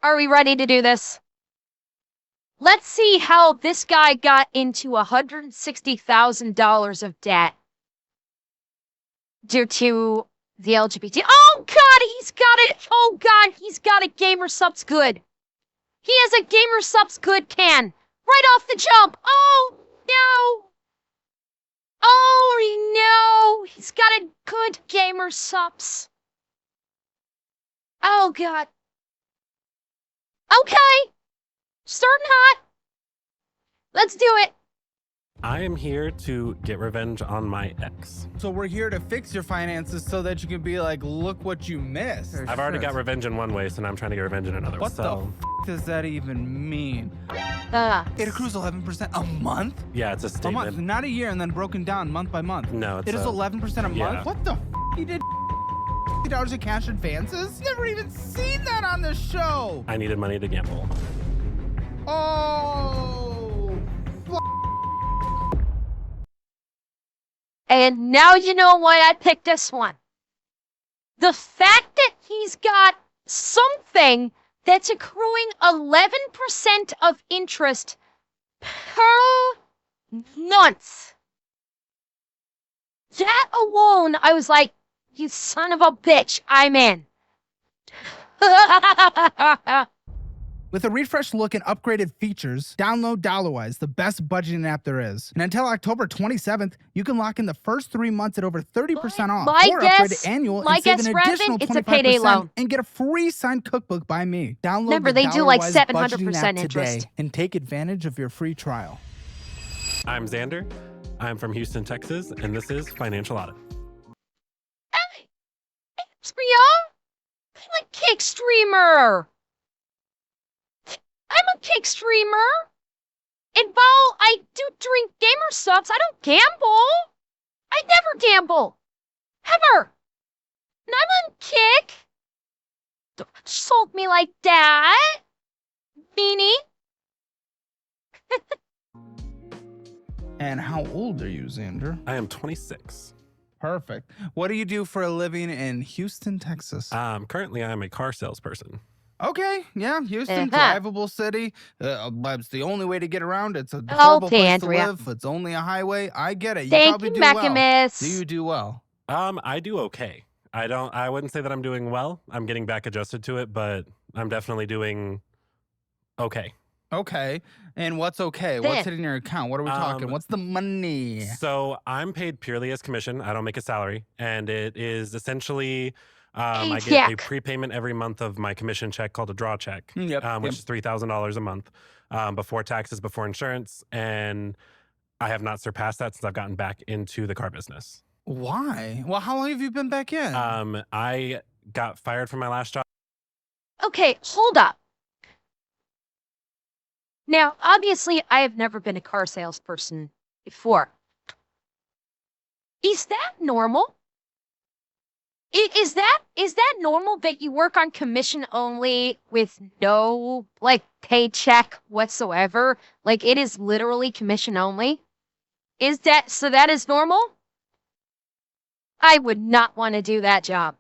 Are we ready to do this? Let's see how this guy got into $160,000 of debt due to the LGBT. Oh God, he's got it. Oh God, he's got a Gamer Subs Good. He has a Gamer Subs Good can right off the jump. Oh no. Oh no, he's got a good Gamer Subs. Oh God. Okay. Starting hot. Let's do it. I am here to get revenge on my ex. So we're here to fix your finances so that you can be like, look what you missed. I've already got revenge in one way, so now I'm trying to get revenge in another. What the f does that even mean? It accrues 11% a month? Yeah, it's a A statement. month, not a year, and then broken down month by month. No, it's It is 11% a yeah. month? What the f? You did $50 in cash advances? Never even seen that on the show. I needed money to gamble. Oh. And now you know why I picked this one. The fact that he's got something that's accruing 11% of interest per month. That alone, I was like, you son of a bitch, I'm in. With a refreshed look and upgraded features, download Dollarwise, the best budgeting app there is. And until October 27th, you can lock in the first 3 months at over 30% off. Or upgrade to annual and save an additional 25% and get a free signed cookbook by me. Download Remember, the they do like Dollarwise 700% budgeting app interest. today and take advantage of your free trial. I'm Xander. I'm from Houston, Texas, and this is Financial Audit. Hey, it's Bria. I'm a cake streamer. I'm a cake streamer. And while I do drink Gamer Subs, I don't gamble. I never gamble. Ever. And I'm on kick. Don't insult me like that. Beanie. And how old are you, Xander? I am 26. Perfect. What do you do for a living in Houston, Texas? Currently, I'm a car salesperson. Okay, yeah, Houston, Uh-huh. drivable city. It's the only way to get around. It's a Okay, horrible place Andrea. to live. It's only a highway. I get it. You Thank probably you, do well. Maximus. Do you do well? I do okay. I wouldn't say that I'm doing well. I'm getting back adjusted to it, but I'm definitely doing okay. Okay. And what's okay? What's hitting your account? What are we talking? What's the money? So I'm paid purely as commission. I don't make a salary. And it is essentially, I get a prepayment every month of my commission check called a draw check, which is $3,000 a month before taxes, before insurance. And I have not surpassed that since I've gotten back into the car business. Why? Well, how long have you been back in? I got fired from my last job. Okay, hold up. Now, obviously, I have never been a car salesperson before. Is that normal? Is that normal that you work on commission only with no, like, paycheck whatsoever? Like, it is literally commission only? So that is normal? I would not want to do that job.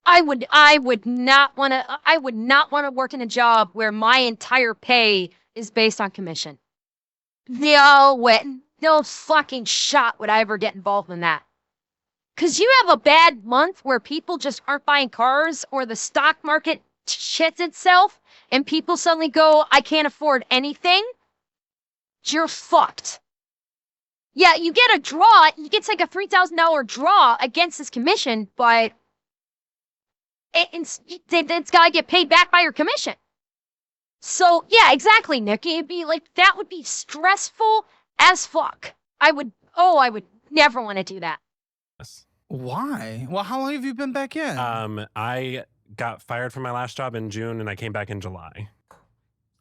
I would not want to work in a job where my entire pay is based on commission. No way. No fucking shot would I ever get involved in that. Cause you have a bad month where people just aren't buying cars, or the stock market shits itself and people suddenly go, I can't afford anything. You're fucked. Yeah, you get a draw, you get like a $3,000 draw against this commission, but it's got to get paid back by your commission. So, yeah, exactly, Nick. It'd be like, that would be stressful as fuck. I would never want to do that. Why? Well, how long have you been back in? I got fired from my last job in June and I came back in July.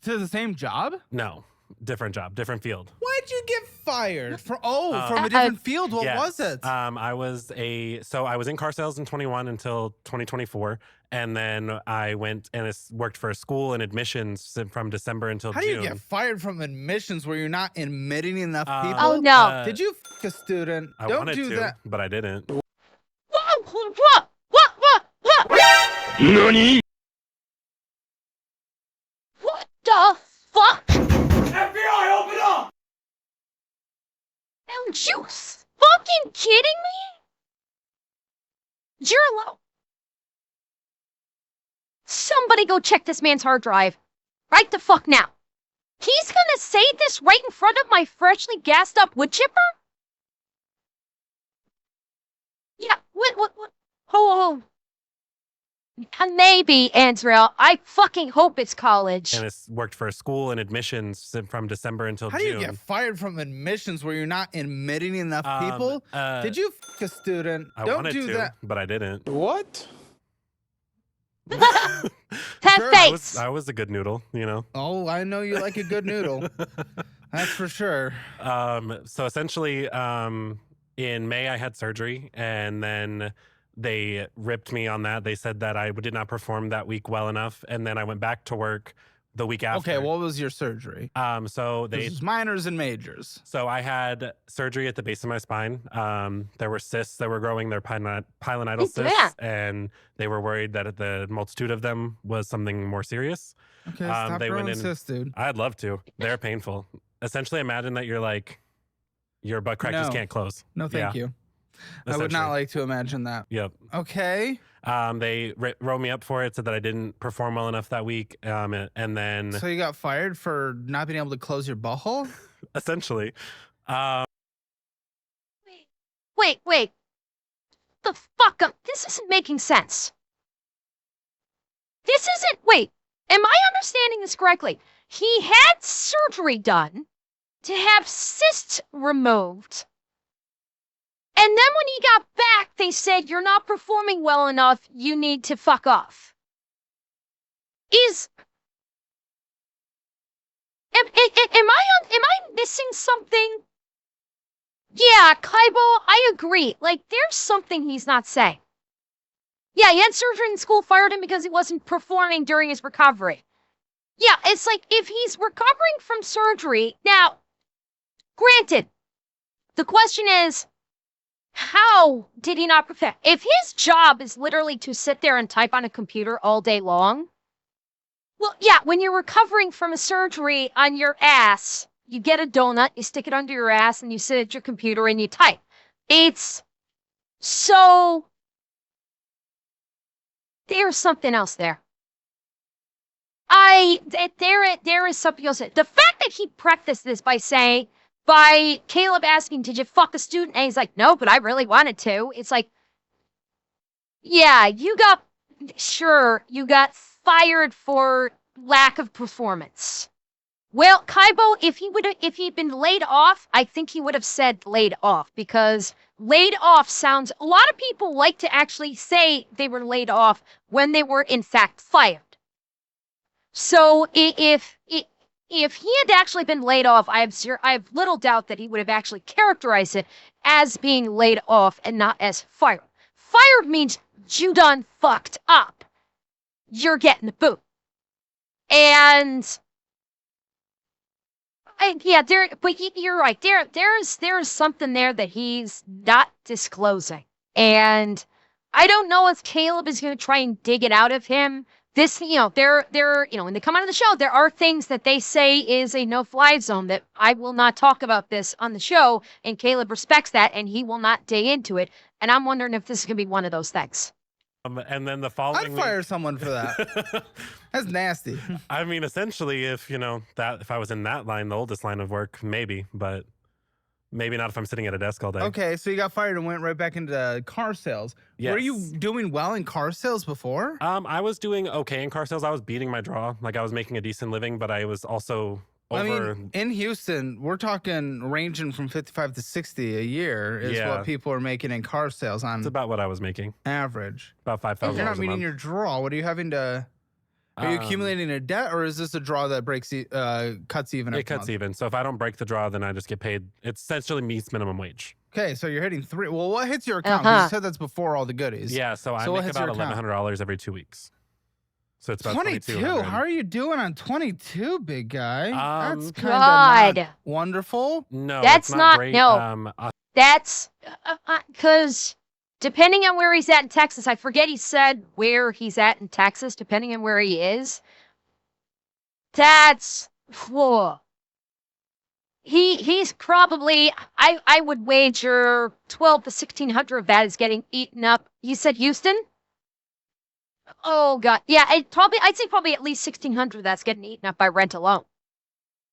To the same job? No, different job, different field. Why'd you get fired? From a different field? What was it? I was in car sales in 21 until 2024. And then I went and worked for a school in admissions from December until June. How do you get fired from admissions where you're not admitting enough people? Oh, no. Did you f*** a student? I Don't wanted do to, that. but I didn't. What? NANI?! you fucking kidding me? Jirlo. Somebody go check this man's hard drive. Right the fuck now. He's gonna say this right in front of my freshly gassed up wood chipper? Yeah, what? Oh. Maybe, Ansrael. I fucking hope it's college. And it's worked for a school and admissions from December until June. How do you get fired from admissions where you're not admitting enough people? Did you f a student? I wanted to, but I didn't. What? Face. I was a good noodle, you know. Oh, I know you like a good noodle. That's for sure. So essentially, in May I had surgery, and then they ripped me on that. They said that I did not perform that week well enough, and then I went back to work the week after. Okay, what was your surgery? So this is minors and majors. So I had surgery at the base of my spine. There were cysts that were growing. They're pilonidal cysts, and they were worried that the multitude of them was something more serious. Okay, stop growing cysts, dude. I'd love to. They're painful. Essentially, imagine that you're like, your butt crack just can't close. No, thank you. I would not like to imagine that. Yep. Okay. They wrote me up for it, said that I didn't perform well enough that week, and then... So you got fired for not being able to close your butthole? Essentially. Wait. The fuck up. This isn't making sense. This isn't... Wait. Am I understanding this correctly? He had surgery done to have cysts removed. And then when he got back, they said, you're not performing well enough. You need to fuck off. Am I missing something? Yeah, Kaibo, I agree. Like, there's something he's not saying. Yeah, he had surgery in school, fired him because he wasn't performing during his recovery. Yeah, it's like, if he's recovering from surgery, now, granted, the question is, how did he not prepare? If his job is literally to sit there and type on a computer all day long, well, yeah, when you're recovering from a surgery on your ass, you get a donut, you stick it under your ass, and you sit at your computer and you type. It's so... There's something else there. There is something else. The fact that he prefaced this by Caleb asking, did you fuck a student? And he's like, no, but I really wanted to. It's like, yeah, you got fired for lack of performance. Well, Kaibo, if he'd been laid off, I think he would have said laid off, because laid off sounds, a lot of people like to actually say they were laid off when they were in fact fired. So if he had actually been laid off, I have little doubt that he would have actually characterized it as being laid off and not as fired. Fired means you done fucked up. You're getting the boot. And yeah, you're right. There's something there that he's not disclosing. And I don't know if Caleb is going to try and dig it out of him. This, when they come out of the show, there are things that they say is a no-fly zone that I will not talk about this on the show, and Caleb respects that, and he will not dig into it. And I'm wondering if this is going to be one of those things. And then the following I'd fire someone for that. That's nasty. I mean, essentially, if I was in that line, the oldest line of work, maybe, but maybe not if I'm sitting at a desk all day. Okay, so you got fired and went right back into car sales. Yes. Were you doing well in car sales before? I was doing okay in car sales. I was beating my draw. Like, I was making a decent living, but I was also over... I mean, in Houston, we're talking ranging from 55 to 60 a year is what people are making in car sales on... It's about what I was making. Average. About $5,000 If you're not meeting your draw, what are you having to... Are you accumulating a debt, or is this a draw that cuts even? It cuts even. So if I don't break the draw, then I just get paid. It essentially meets minimum wage. Okay, so you're hitting 3. Well, what hits your account? You said that's before all the goodies. Yeah, so I make about $1,100 every 2 weeks. So it's about 22. How are you doing on 22, big guy? That's kind of wonderful. No, that's not great. No, that's because. Depending on where he's at in Texas, I forget he said where he's at in Texas, depending on where he is. That's... Whoa. he's probably, I would wager 12 to 1,600 of that is getting eaten up. You said Houston? Oh god, yeah, I'd say probably at least 1,600 that's getting eaten up by rent alone.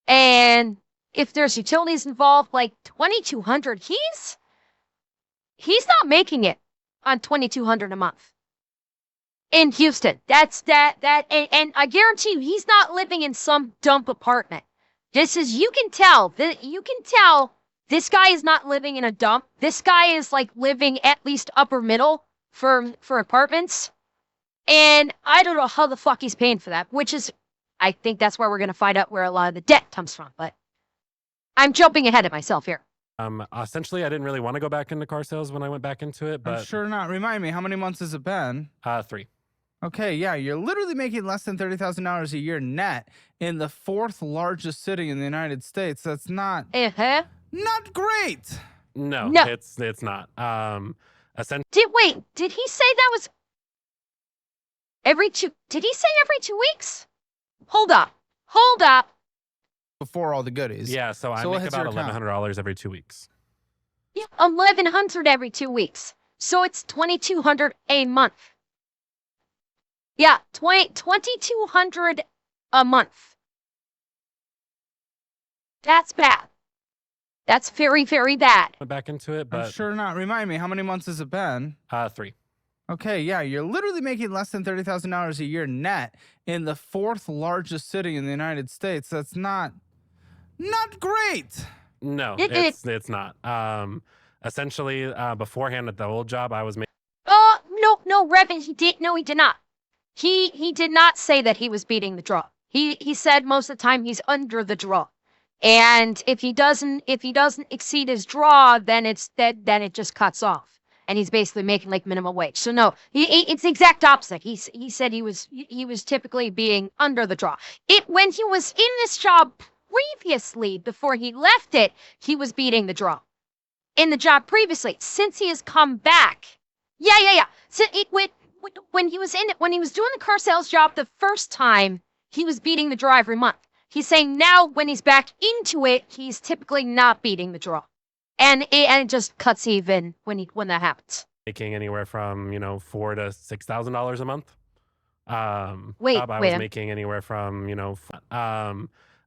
And if there's utilities involved, like 2,200, he's not making it on 2,200 a month in Houston. And I guarantee you, he's not living in some dump apartment. You can tell this guy is not living in a dump. This guy is like living at least upper middle for apartments. And I don't know how the fuck he's paying for that, I think that's where we're going to find out where a lot of the debt comes from. But I'm jumping ahead of myself here. Essentially, I didn't really want to go back into car sales when I went back into it, but I'm sure not. Remind me, how many months has it been? 3. Okay, yeah, you're literally making less than $30,000 a year net in the 4th largest city in the United States. That's not not great. No, it's not. Did he say that was did he say every 2 weeks? Hold up. Before all the goodies. Yeah, so I make about $1,100 every 2 weeks. Yeah, 1,100 every 2 weeks. So it's 2,200 a month. Yeah, 2,200 a month. That's bad. That's very, very bad. Went back into it, but I'm sure not. Remind me, how many months has it been? 3. Okay, yeah, you're literally making less than $30,000 a year net in the 4th largest city in the United States. That's not great. No, it's not. Essentially, beforehand at the old job, I was making. No, Revan, he did not. He did not say that he was beating the draw. He said most of the time he's under the draw. And if he doesn't exceed his draw, then it just cuts off. And he's basically making like minimum wage. So no, it's the exact opposite. He said he was typically being under the draw. When he was in this job previously, before he left it, he was beating the draw. In the job previously, since he has come back, yeah. So when he was doing the car sales job the first time, he was beating the draw every month. He's saying now when he's back into it, he's typically not beating the draw. And it just cuts even when that happens. Making anywhere from $4,000 to $6,000 a month. I was making anywhere from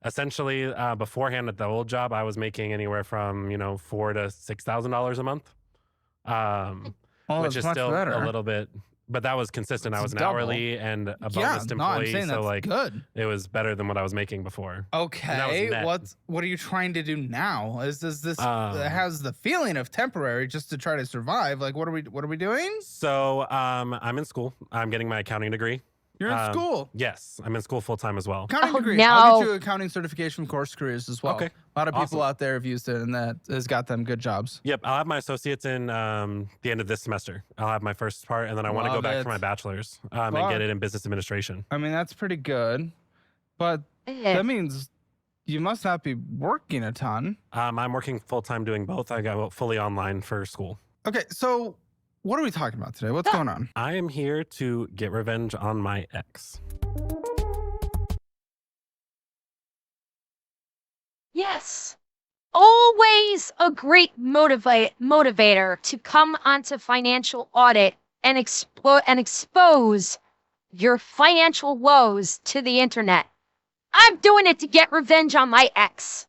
essentially beforehand at the old job, I was making anywhere from $4,000 to $6,000 a month. Which is still a little bit. But that was consistent. I was an hourly and a bonus employee, so like good. It was better than what I was making before. Okay, what are you trying to do now? Has the feeling of temporary just to try to survive? Like what are we doing? So I'm in school. I'm getting my accounting degree. You're in school? Yes, I'm in school full time as well. Accounting degree. No. I'll get you accounting certification from Course Careers as well. Okay. A lot of people out there have used it, and that has got them good jobs. Yep, I'll have my associates in the end of this semester. I'll have my first part, and then I want to go back for my bachelor's and get it in business administration. I mean, that's pretty good, but that means you must not be working a ton. I'm working full time doing both. I got fully online for school. Okay, so what are we talking about today? What's going on? I am here to get revenge on my ex. Yes. Always a great motivator to come onto Financial Audit and expose your financial woes to the internet. I'm doing it to get revenge on my ex.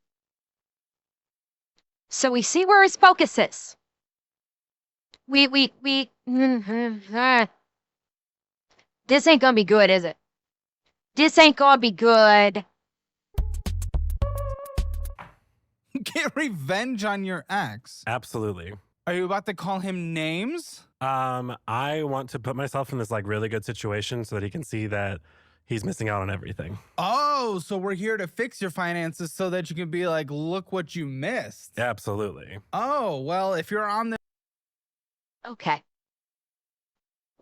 So we see where his focus is. This ain't gonna be good, is it? This ain't gonna be good. Get revenge on your ex? Absolutely. Are you about to call him names? I want to put myself in this like really good situation so that he can see that he's missing out on everything. Oh, so we're here to fix your finances so that you can be like, look what you missed. Absolutely. Oh, well, if you're on the... Okay.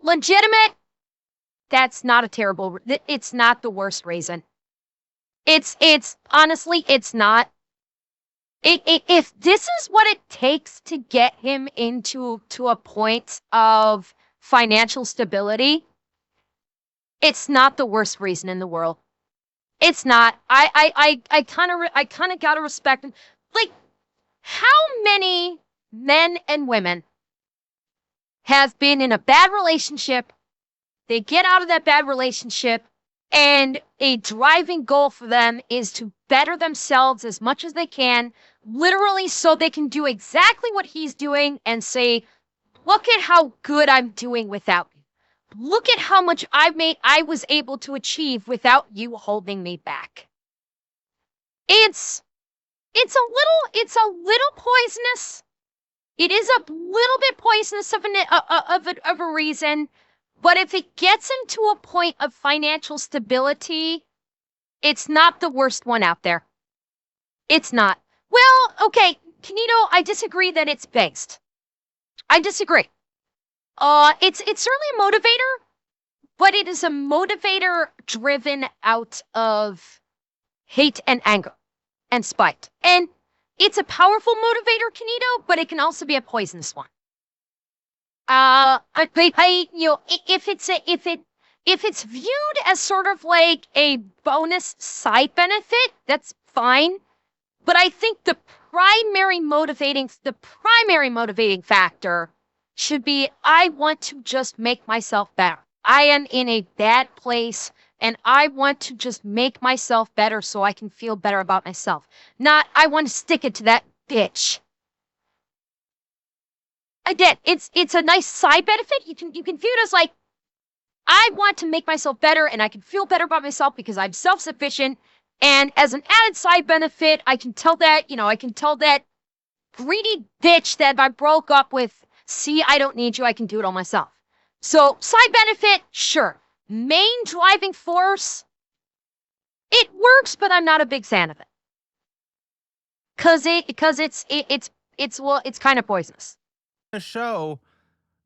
Legitimate? That's not a terrible... It's not the worst reason. It's honestly, it's not. If this is what it takes to get him to a point of financial stability, it's not the worst reason in the world. It's not. I kind of gotta respect him. like, how many men and women have been in a bad relationship? They get out of that bad relationship, and a driving goal for them is to better themselves as much as they can, literally so they can do exactly what he's doing and say, look at how good I'm doing without you. Look at how much I was able to achieve without you holding me back. It's a little poisonous. It is a little bit poisonous of a reason, but if it gets into a point of financial stability, it's not the worst one out there. It's not. Well, okay, Kenito, I disagree that it's based. I disagree. It's certainly a motivator, but it is a motivator driven out of hate and anger and spite. And it's a powerful motivator, Kenito, but it can also be a poisonous one. If it's viewed as sort of like a bonus side benefit, that's fine. But I think the primary motivating factor should be, I want to just make myself better. I am in a bad place, and I want to just make myself better so I can feel better about myself. Not, I want to stick it to that bitch. I did. It's a nice side benefit. You can view it as like, I want to make myself better, and I can feel better about myself because I'm self-sufficient. And as an added side benefit, I can tell that greedy bitch that I broke up with, see, I don't need you, I can do it all myself. So, side benefit, sure. Main driving force, it works, but I'm not a big fan of it. Cause it's kind of poisonous. The show,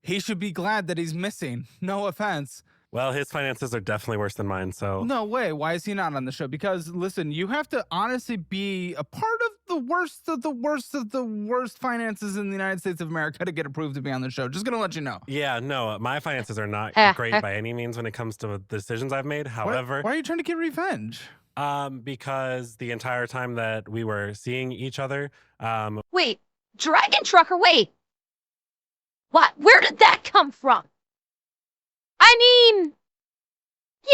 he should be glad that he's missing. No offense. Well, his finances are definitely worse than mine, so... No way. Why is he not on the show? Because, listen, you have to honestly be a part of the worst of the worst of the worst finances in the United States of America to get approved to be on the show. Just gonna let you know. Yeah, no, my finances are not great by any means when it comes to the decisions I've made. However... Why are you trying to get revenge? Because the entire time that we were seeing each other... Wait, Dragon Trucker, wait! What? Where did that come from? I mean,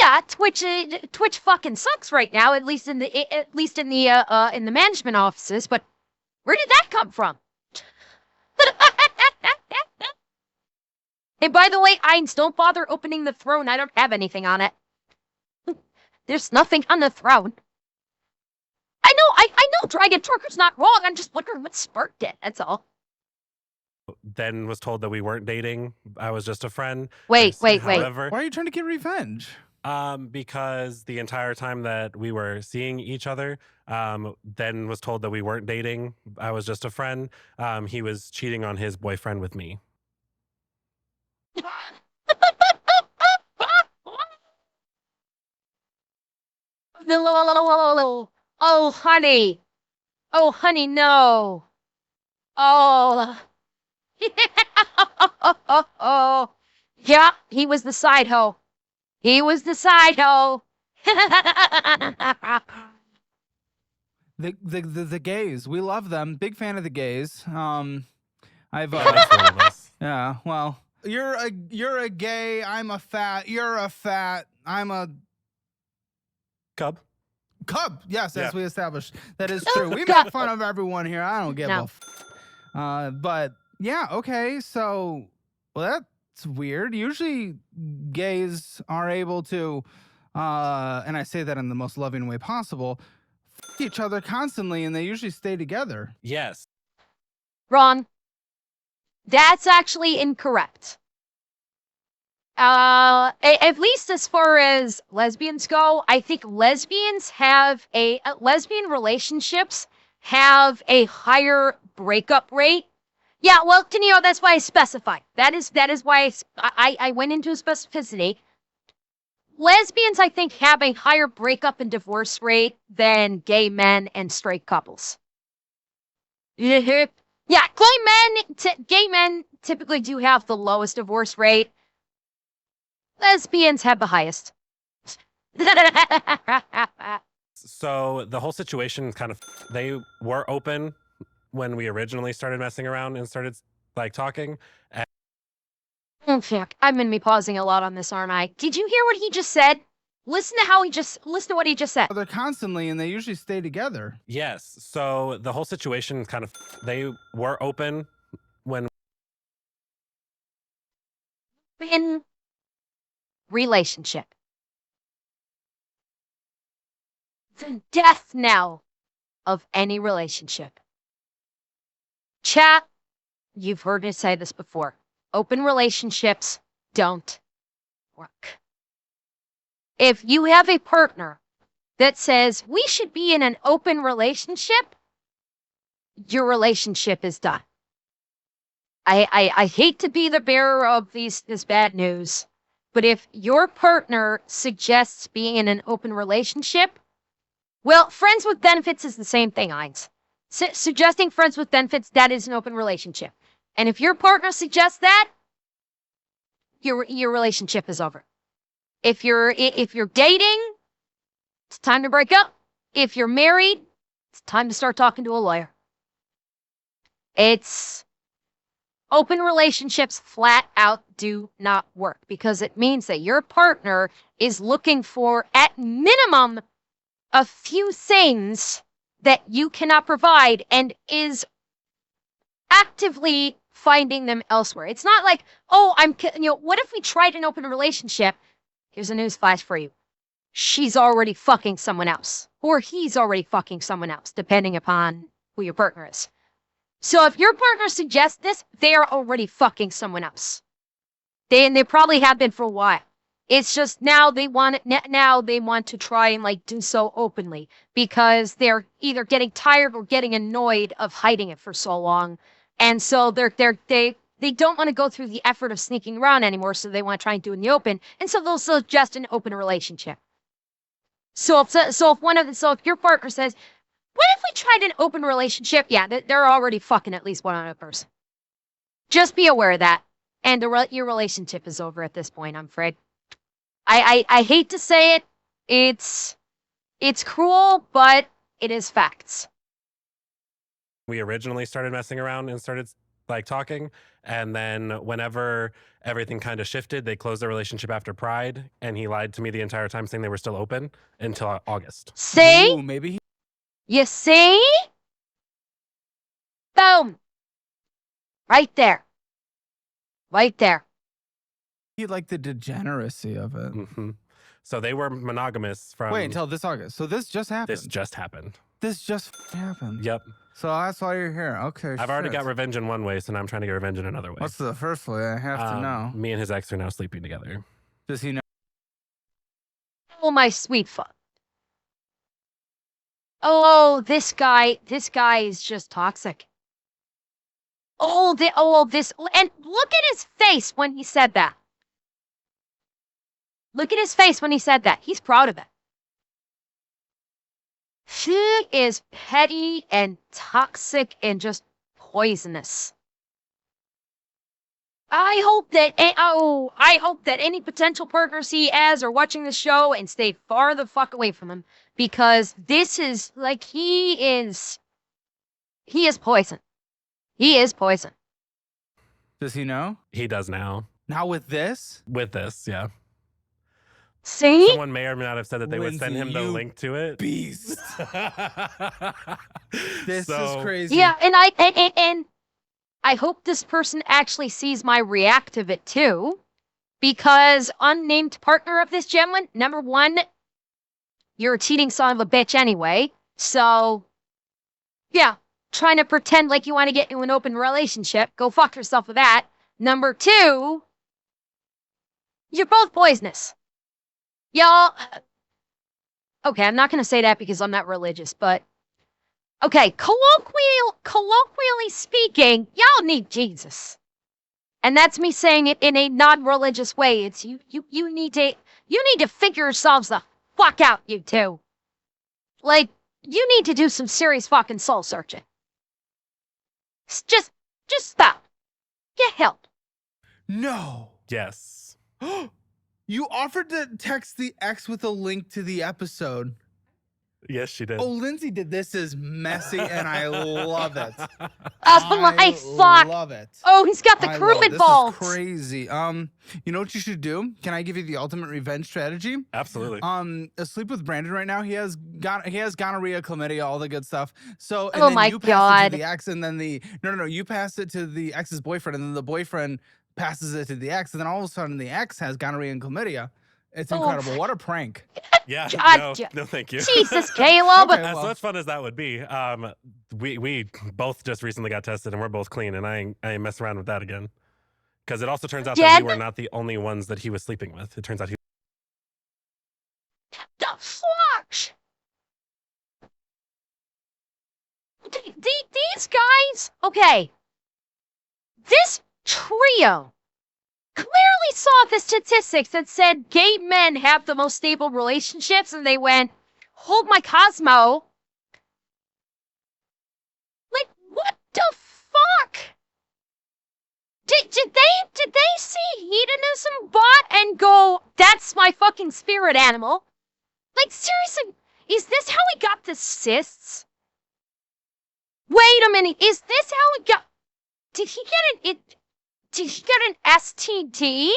yeah, Twitch fucking sucks right now, at least in the management offices, but where did that come from? Hey, by the way, Ainz, don't bother opening the throne. I don't have anything on it. There's nothing on the throne. I know Dragon Trucker's not wrong. I'm just wondering what sparked it, that's all. Then was told that we weren't dating. I was just a friend. Wait. However, why are you trying to get revenge? Because the entire time that we were seeing each other, then was told that we weren't dating. I was just a friend. He was cheating on his boyfriend with me. Oh, honey. Oh, honey, no. Oh. Yeah, he was the side hoe. The gays, we love them. Big fan of the gays. Yeah, well, you're a gay. I'm a fat. You're a fat. I'm a cub. Yes, as we established, that is true. We make fun of everyone here. I don't give a but. Yeah, okay, so, well, that's weird. Usually gays are able to, and I say that in the most loving way possible, f each other constantly, and they usually stay together. Yes. Wrong. That's actually incorrect. At least as far as lesbians go, I think lesbian relationships have a higher breakup rate. Yeah, well, Tenio, that's why I specified. That is why I went into specificity. Lesbians, I think, have a higher breakup and divorce rate than gay men and straight couples. Yeah, gay men typically do have the lowest divorce rate. Lesbians have the highest. So the whole situation kind of, they were open when we originally started messing around and started like talking. Oh, fuck. I'm gonna be pausing a lot on this, aren't I? Did you hear what he just said? Listen to what he just said. They're constantly, and they usually stay together. Yes. So the whole situation kind of, they were open when. In relationship. The death knell of any relationship. Chat, you've heard me say this before. Open relationships don't work. If you have a partner that says we should be in an open relationship, your relationship is done. I hate to be the bearer of this bad news, but if your partner suggests being in an open relationship, well, friends with benefits is the same thing, Heinz. Suggesting friends with benefits, that is an open relationship. And if your partner suggests that, your relationship is over. If you're dating, it's time to break up. If you're married, it's time to start talking to a lawyer. It's open relationships flat out do not work because it means that your partner is looking for, at minimum, a few things that you cannot provide and is actively finding them elsewhere. It's not like, oh, what if we tried an open relationship? Here's a newsflash for you. She's already fucking someone else. Or he's already fucking someone else, depending upon who your partner is. So if your partner suggests this, they are already fucking someone else. They probably have been for a while. It's just now they want to try and do so openly because they're either getting tired or getting annoyed of hiding it for so long. And so they don't want to go through the effort of sneaking around anymore, so they want to try and do it in the open. And so they'll suggest an open relationship. So if your partner says, what if we tried an open relationship? Yeah, they're already fucking at least one other person. Just be aware of that. And your relationship is over at this point, I'm afraid. I hate to say it. It's cruel, but it is facts. We originally started messing around and started talking, and then whenever everything kind of shifted, they closed the relationship after Pride, and he lied to me the entire time saying they were still open until August. See? Ooh, maybe. You see? Boom. Right there. Right there. He liked the degeneracy of it. Mm-hmm. So they were monogamous from... Wait until this August. So this just happened. This just happened. This just happened. Yep. So that's why you're here. Okay. I've already got revenge in one way, so now I'm trying to get revenge in another way. What's the first way? I have to know. Me and his ex are now sleeping together. Does he know? Oh, my sweet fuck. Oh, this guy is just toxic. And look at his face when he said that. Look at his face when he said that. He's proud of it. She is petty and toxic and just poisonous. I hope that any potential partners he has are watching the show and stay far the fuck away from him, because this is he is poison. He is poison. Does he know? He does now. Now with this? With this, yeah. See? Someone may or may not have said that they would send him the link to it. Beast. This is crazy. Yeah, and I hope this person actually sees my react of it too, because unnamed partner of this gentleman, number one, you're a cheating son of a bitch anyway. So, yeah, trying to pretend like you want to get into an open relationship, go fuck yourself with that. Number two, you're both poisonous. Y'all, okay, I'm not going to say that because I'm not religious, but okay, colloquially speaking, y'all need Jesus. And that's me saying it in a non-religious way. It's you need to figure yourselves the fuck out, you two. You need to do some serious fucking soul searching. Just stop. Get help. No. Yes. You offered to text the ex with a link to the episode. Yes, she did. Oh, Lindsay did. This is messy, and I love it. Oh my fuck! Love it. Oh, he's got the crew involved. This is crazy. You know what you should do? Can I give you the ultimate revenge strategy? Absolutely. Asleep with Brandon right now. He has gonorrhea, chlamydia, all the good stuff. So, and oh then my you pass god! it to the ex, and then no, you pass it to the ex's boyfriend, and then the boyfriend passes it to the ex, and then all of a sudden the ex has gonorrhea and chlamydia. It's incredible. What a prank. Yeah, no, thank you. Jesus, Caleb. Okay, as much fun as that would be, we both just recently got tested and we're both clean, and I ain't mess around with that again. Because it also turns out that we were not the only ones that he was sleeping with. It turns out he. The fuck? These guys, okay. This trio clearly saw the statistics that said gay men have the most stable relationships, and they went, hold my Cosmo. Like, what the fuck? Did they see hedonism bot and go, that's my fucking spirit animal? Like, seriously, is this how he got the cysts? Wait a minute, is this how he got... Did he get an STD?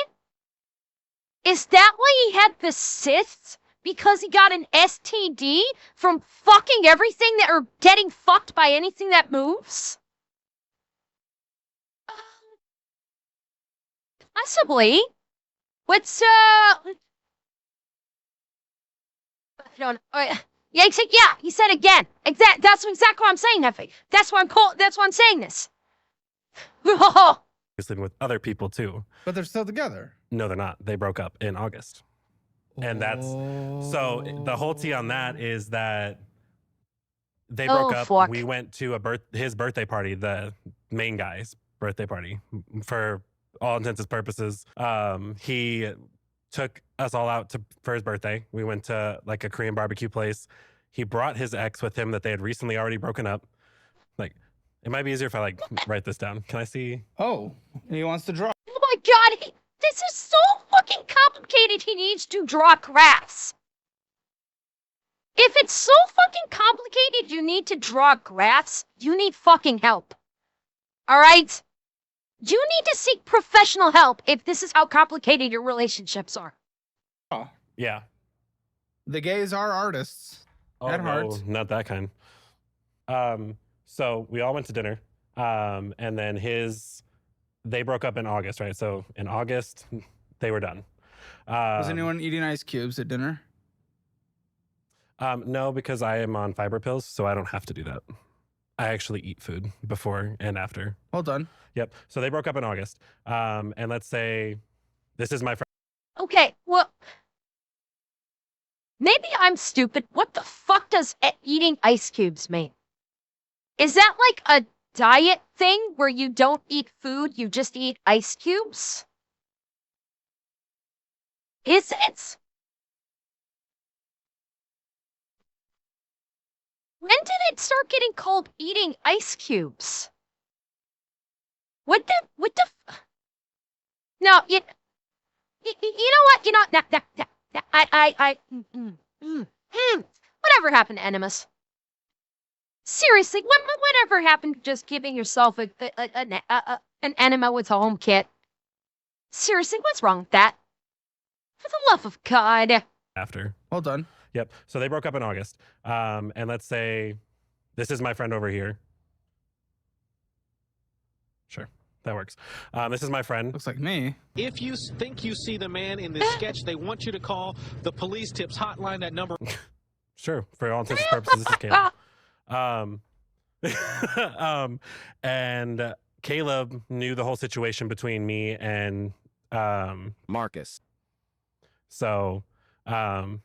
Is that why he had the cysts? Because he got an STD from fucking everything that, or getting fucked by anything that moves? Possibly. What's, I don't know. Yeah, he said again. That's exactly what I'm saying, Effie. That's why I'm saying this. Sleeping with other people too. But they're still together. No, they're not. They broke up in August. And that's so the whole tea on that is that they broke up. Fuck. We went to his birthday party, the main guy's birthday party, for all intents and purposes. He took us all out for his birthday. We went to like a Korean barbecue place. He brought his ex with him that they had recently already broken up. Like, it might be easier if I like write this down. Can I see? Oh, he wants to draw. Oh my god, this is so fucking complicated. He needs to draw graphs. If it's so fucking complicated you need to draw graphs, you need fucking help. Alright? You need to seek professional help if this is how complicated your relationships are. Oh. Yeah. The gays are artists. At heart. No, not that kind. So we all went to dinner. And then they broke up in August, right? So in August, they were done. Was anyone eating ice cubes at dinner? No, because I am on fiber pills, so I don't have to do that. I actually eat food before and after. Well done. Yep. So they broke up in August. And let's say this is my friend. Okay, well, maybe I'm stupid. What the fuck does eating ice cubes mean? Is that like a diet thing where you don't eat food, you just eat ice cubes? Is it? When did it start getting called eating ice cubes? What the No, you know what? You know, whatever happened to enemas? Seriously, whatever happened to just giving yourself an enema with a home kit? Seriously, what's wrong with that? For the love of God. After. Well done. Yep. So they broke up in August. And let's say this is my friend over here. Sure. That works. This is my friend. Looks like me. If you think you see the man in this sketch, they want you to call the police tips hotline. That number. Sure. For all intents and purposes, this is Caleb. And Caleb knew the whole situation between me and Marcus. So we'll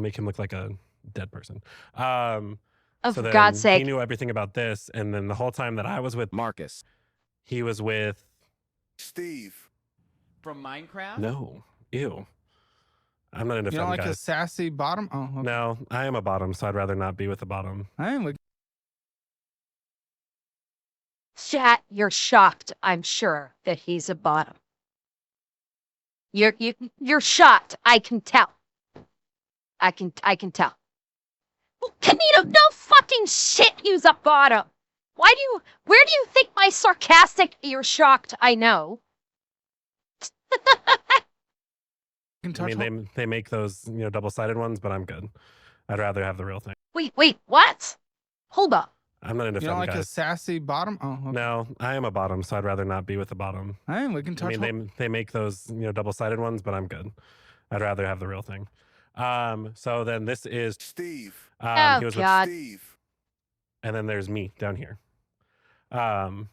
make him look like a dead person. Oh, so for then God's sake. He knew everything about this, and then the whole time that I was with Marcus. He was with Steve. From Minecraft? No. Ew. I'm not into You fun don't like guys. a sassy bottom? Oh, okay. No, I am a bottom, so I'd rather not be with a bottom. I am with Chat, you're shocked, I'm sure, that he's a bottom. You're shocked, I can tell. I can tell. Kanina, no fucking shit, use a bottom. Where do you think my sarcastic, you're shocked, I know. I mean, they make those, double-sided ones, but I'm good. I'd rather have the real thing. Wait, what? Hold up. I'm not into You don't like a sassy bottom? Oh, okay. No, I am a bottom, so I'd rather not be with the bottom. Hey, we can touch. I mean, they make those, double-sided ones, but I'm good. I'd rather have the real thing. So then this is Steve. He was God. with Steve. And then there's me down here. We'll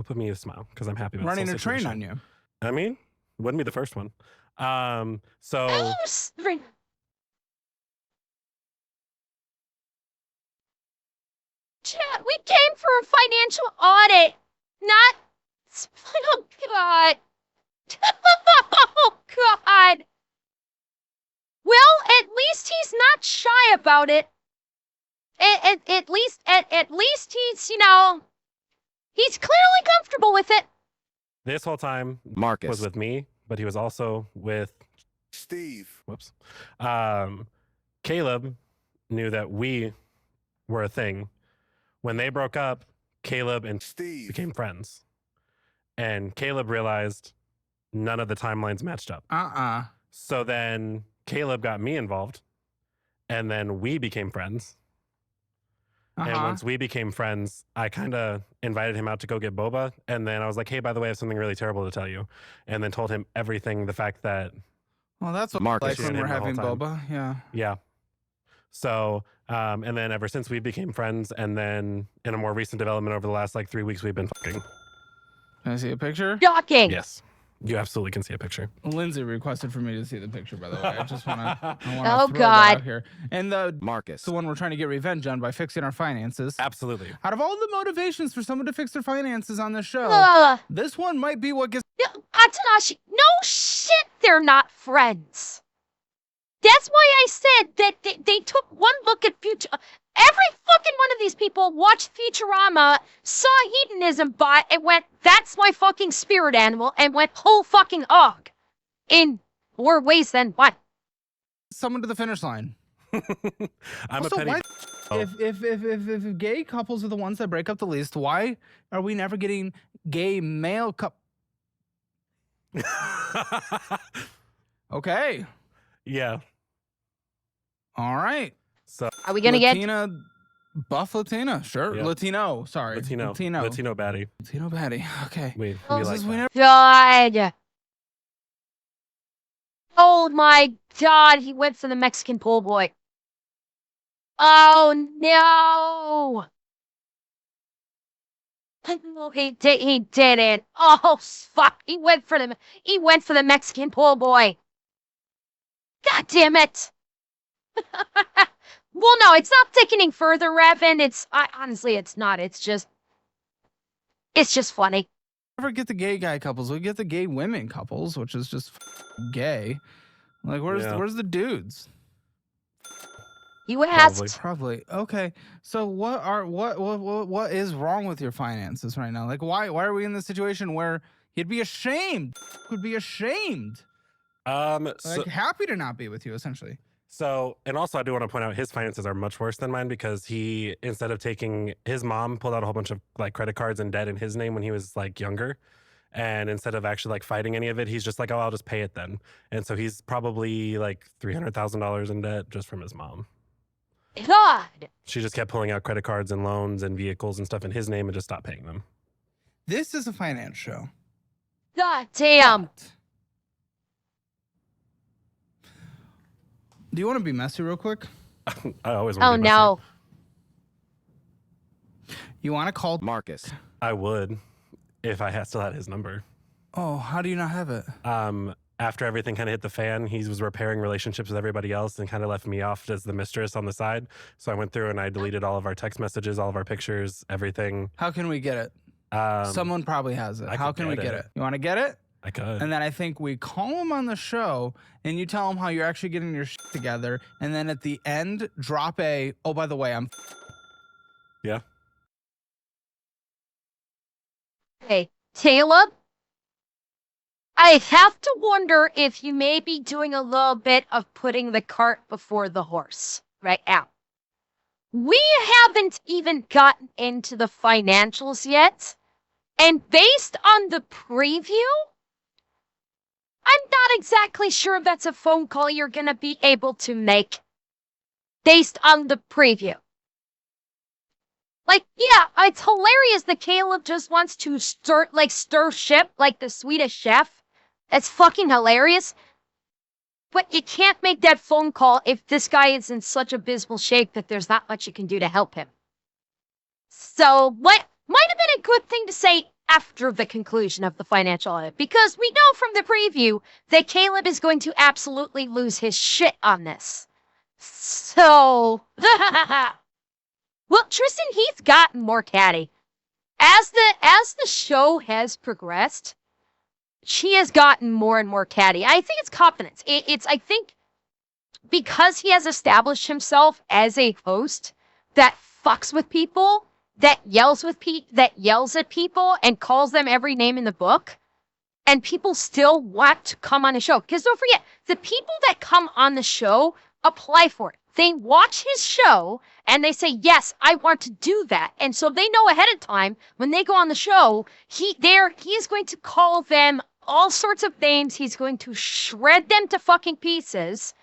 put me a smile because I'm happy with running this a situation. train on you. I mean, wouldn't be the first one. So Chat, we came for a financial audit, not. Oh God. Oh God. Well, at least he's not shy about it. At least he's, he's clearly comfortable with it. this whole time, Marcus was with me, but he was also with Steve. Whoops. Caleb knew that we were a thing. When they broke up, Caleb and Steve became friends. And Caleb realized none of the timelines matched up. So then Caleb got me involved. And then we became friends. And once we became friends, I kind of invited him out to go get boba. And then I was like, hey, by the way, I have something really terrible to tell you. And then told him everything, the fact that... Well, that's what Marcus like when we're having boba. Yeah. Yeah. So, and then ever since we became friends, and then in a more recent development over the last 3 weeks, we've been fucking. Can I see a picture? Shocking. Yes. You absolutely can see a picture. Lindsay requested for me to see the picture, by the way. I just want to Oh, throw God. that out here. And the Marcus one we're trying to get revenge on by fixing our finances. Absolutely. Out of all the motivations for someone to fix their finances on this show, this one might be what gets. Atanashi, no shit, they're not friends. That's why I said that they took one look at Future. Every fucking one of these people watched Futurama, saw Hedonism bot, and went, that's my fucking spirit animal, and went, whole fucking ugh. In more ways than one. Someone to the finish line. I'm Also, a petty. why, if gay couples are the ones that break up the least, why are we never getting gay male Okay. Yeah. All right. So Are we gonna get buff Latina? Sure. Yeah. Latino. Sorry. Latino baddie. Latino baddie. Okay. We Oh, like that. God. Oh my God, he went for the Mexican pool boy. Oh no. No, he didn't. Oh fuck, he went for the Mexican pool boy. God damn it. Well, no, it's not thickening further, Revan. Honestly, it's not. It's just funny. Never get the gay guy couples. We get the gay women couples, which is just gay. Like, where's the dudes? You asked. Probably. Okay. So what is wrong with your finances right now? Like, why are we in this situation where he'd be ashamed? Would be ashamed. Happy to not be with you, essentially. So, and also I do want to point out his finances are much worse than mine because he, instead of his mom pulled out a whole bunch of credit cards and debt in his name when he was younger. And instead of actually fighting any of it, he's just oh, I'll just pay it then. And so he's probably $300,000 in debt just from his mom. God. She just kept pulling out credit cards and loans and vehicles and stuff in his name and just stopped paying them. This is a finance show. God damn. Do you want to be messy real quick? I always want to be messy. No. You want to call Marcus. I would if I still had his number. Oh, how do you not have it? After everything kind of hit the fan, he was repairing relationships with everybody else and kind of left me off as the mistress on the side. So I went through and I deleted all of our text messages, all of our pictures, everything. How can we get it? Someone probably has it. How can we get it? You want to get it? I could. And then I think we call him on the show and you tell him how you're actually getting your shit together. And then at the end, drop oh, by the way, I'm. Yeah. Hey, Caleb? I have to wonder if you may be doing a little bit of putting the cart before the horse right now. We haven't even gotten into the financials yet. And based on the preview, I'm not exactly sure that's a phone call you're going to be able to make based on the preview. Like, yeah, it's hilarious that Caleb just wants to stir ship like the Swedish chef. That's fucking hilarious. But you can't make that phone call if this guy is in such abysmal shape that there's not much you can do to help him. So, what might have been a good thing to say after the conclusion of the financial audit, because we know from the preview that Caleb is going to absolutely lose his shit on this. So, well, Tristan, he's gotten more catty. As the show has progressed, she has gotten more and more catty. I think it's confidence. I think because he has established himself as a host that fucks with people, that yells at people and calls them every name in the book, and people still want to come on the show. Because don't forget, the people that come on the show apply for it. They watch his show and they say, yes, I want to do that. And so they know ahead of time when they go on the show, he is going to call them all sorts of names. He's going to shred them to fucking pieces.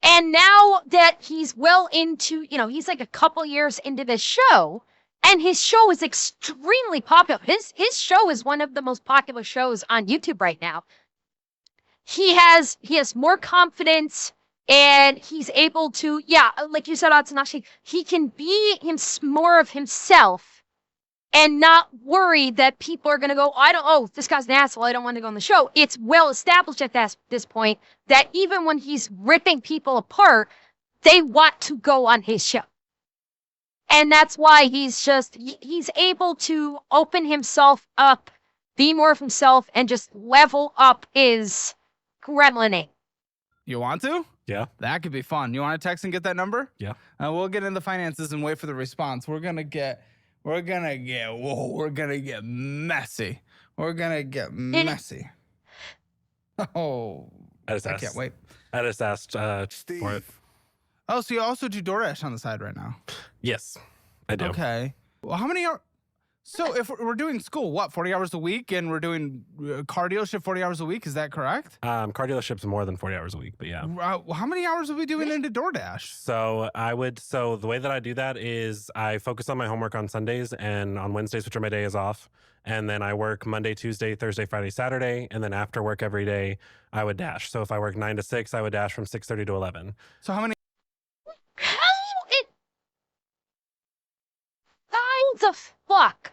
And now that he's well into, he's like a couple years into this show, and his show is extremely popular. His show is one of the most popular shows on YouTube right now. He has more confidence, and he's able to, like you said, Atsunashi, he can be more of himself and not worry that people are going to go, this guy's an asshole, I don't want to go on the show. It's well established at this point that even when he's ripping people apart, they want to go on his show. And that's why he's able to open himself up, be more of himself, and just level up his gremlining. You want to? Yeah. That could be fun. You want to text and get that number? Yeah. We'll get into finances and wait for the response. We're gonna get messy. We're gonna get messy. Oh, I can't wait. I just asked Steve for it. Oh, so you also do DoorDash on the side right now? Yes, I do. Okay. Well, how many hours? So if we're doing school, 40 hours a week, and we're doing car dealership 40 hours a week, is that correct? Car dealership's more than 40 hours a week, but yeah. How many hours are we doing into DoorDash? So the way that I do that is I focus on my homework on Sundays and on Wednesdays, which are my days off. And then I work Monday, Tuesday, Thursday, Friday, Saturday. And then after work every day, I would dash. So if I work 9 to 6, I would dash from 6:30 to 11. So how the fuck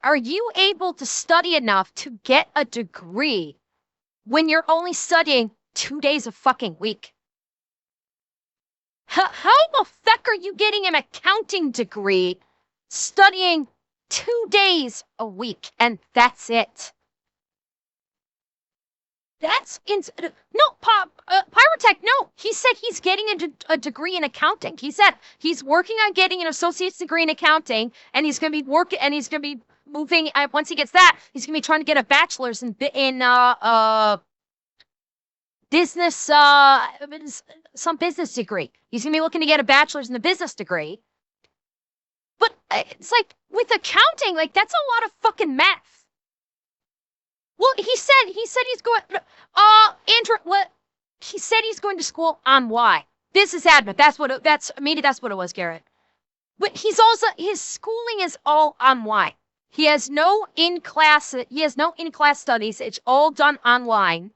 are you able to study enough to get a degree when you're only studying 2 days a fucking week? How the fuck are you getting an accounting degree studying 2 days a week and that's it? That's Pyrotech, no. He said he's getting a degree in accounting. He said he's working on getting an associate's degree in accounting, and he's going to be moving, once he gets that, he's going to be trying to get a bachelor's in business, some business degree. He's going to be looking to get a bachelor's in a business degree. But it's like, with accounting, like, that's a lot of fucking math. Well, he said he's going, Andrew, what? He said he's going to school on why? Business admin. That's what it was, Garrett. But his schooling is all on why. He has no in-class studies. It's all done online.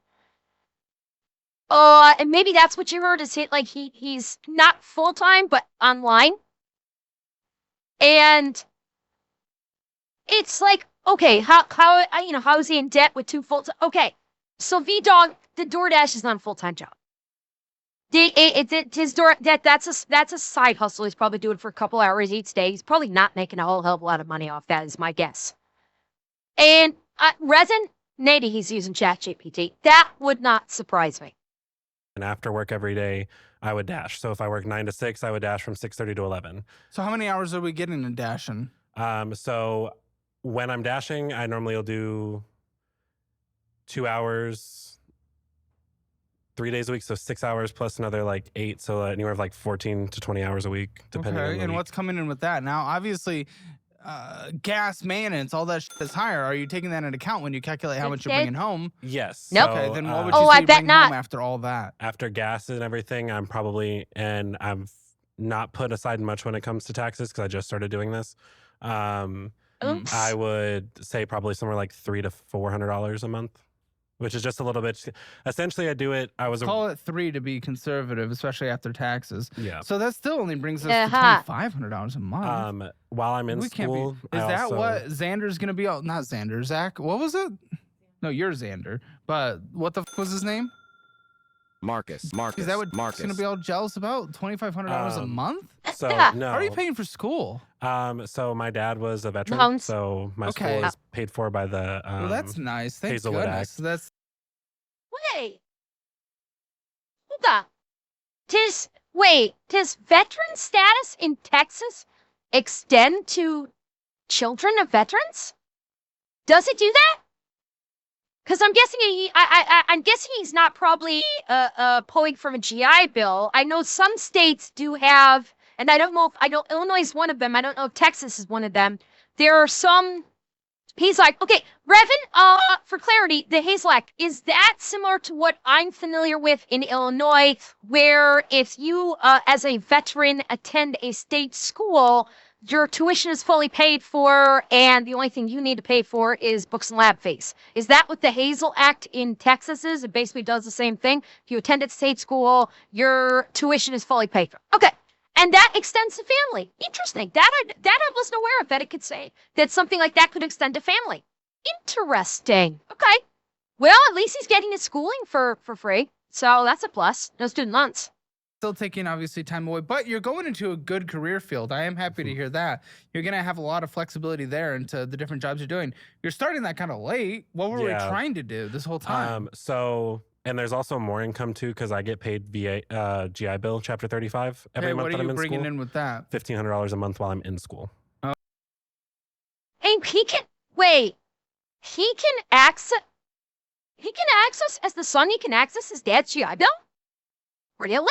And maybe that's what you heard is he's not full-time, but online. And it's like, okay, how is he in debt with 2 full-time? Okay, so VDog, the DoorDash is not a full-time job. That's a side hustle. He's probably doing it for a couple hours each day. He's probably not making a whole hell of a lot of money off that, is my guess. And Resin, maybe he's using ChatGPT. That would not surprise me. And after work every day, I would dash. So if I work 9 to 6, I would dash from 6:30 to 11. So how many hours are we getting in dashing? So when I'm dashing, I normally will do 2 hours 3 days a week, so 6 hours plus another like 8, so anywhere of like 14 to 20 hours a week, depending on the and week. What's coming in with that? Now, obviously, gas, maintenance, all that shit is higher. Are you taking that into account when you calculate how much you're bringing home? Yes. Nope. Okay, then what would you say you bring home after all that? After gas and everything, I'm probably, and I've not put aside much when it comes to taxes because I just started doing this. I would say probably somewhere like $300 to $400 a month, which is just a little bit. Essentially, I do it. Call it 3 to be conservative, especially after taxes. Yeah. So that still only brings us to $2,500 a month. While I'm in school, is that what Xander's gonna be? Not Xander, Zach. What was it? No, you're Xander. But what the was his name? Marcus. Is that what Marcus gonna be all jealous about? $2,500 a month? So no. How are you paying for school? So my dad was a veteran, so my school is paid for by the well, that's nice. Thank Hazelwood goodness. Act. Wait. Hold on. Does veteran status in Texas extend to children of veterans? Does it do that? Because I'm guessing I'm guessing he's not probably pulling from a GI Bill. I know some states do have, and I don't know if Illinois is one of them. I don't know if Texas is one of them. There are some. He's like, okay, Revan. For clarity, the Hazel Act, is that similar to what I'm familiar with in Illinois, where if you, as a veteran, attend a state school, your tuition is fully paid for, and the only thing you need to pay for is books and lab fees. Is that what the Hazel Act in Texas is? It basically does the same thing. If you attend a state school, your tuition is fully paid for. Okay. And that extends to family. Interesting. That I wasn't aware of, that it could say that something like that could extend to family. Interesting. Okay. Well, at least he's getting his schooling for free. So that's a plus. No student loans. Still taking obviously time away, but you're going into a good career field. I am happy to hear that. You're gonna have a lot of flexibility there into the different jobs you're doing. You're starting that kind of late. What were we trying to do this whole time? And there's also more income too, because I get paid via GI Bill Chapter 35 every month that I'm in school. What are you bringing in with that? $1,500 a month while I'm in school. And he can access as the son. He can access his dad's GI Bill. Really?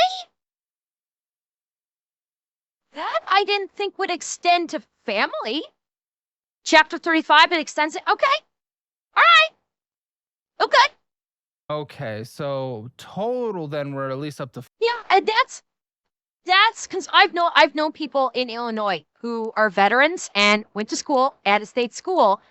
That I didn't think would extend to family. Chapter 35, it extends it. Okay. All right. Okay. Okay, so total then we're at least up to and that's because I've known people in Illinois who are veterans and went to school at a state school,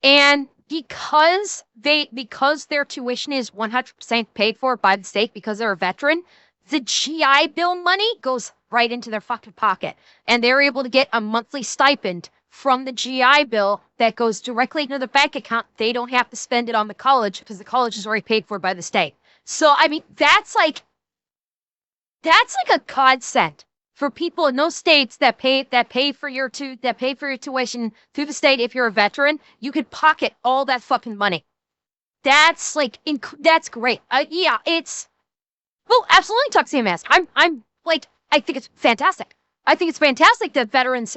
and because their tuition is 100% paid for by the state because they're a veteran, the GI Bill money goes right into their fucking pocket, and they're able to get a monthly stipend from the GI Bill that goes directly into their bank account. They don't have to spend it on the college because the college is already paid for by the state. So I mean, that's like a godsend for people in those states that pay for your tuition through the state. If you're a veteran, you could pocket all that fucking money. That's like that's great. It's absolutely talk CMS. I'm like, I think it's fantastic. I think it's fantastic that veterans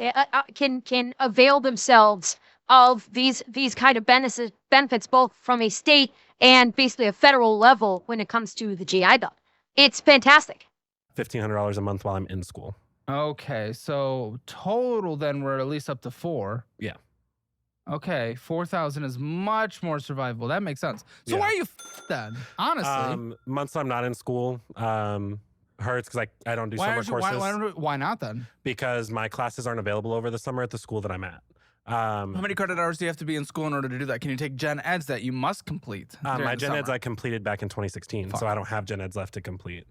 can avail themselves of these kind of benefits, both from a state and basically a federal level when it comes to the GI Bill. It's fantastic. $1,500 a month while I'm in school. Okay, so total then we're at least up to 4. Yeah. Okay, 4,000 is much more survivable. That makes sense. So why are you then? Honestly, months I'm not in school hurts because I don't do summer courses. Why not then? Because my classes aren't available over the summer at the school that I'm at. How many credit hours do you have to be in school in order to do that? Can you take gen eds that you must complete? My gen eds I completed back in 2016, so I don't have gen eds left to complete.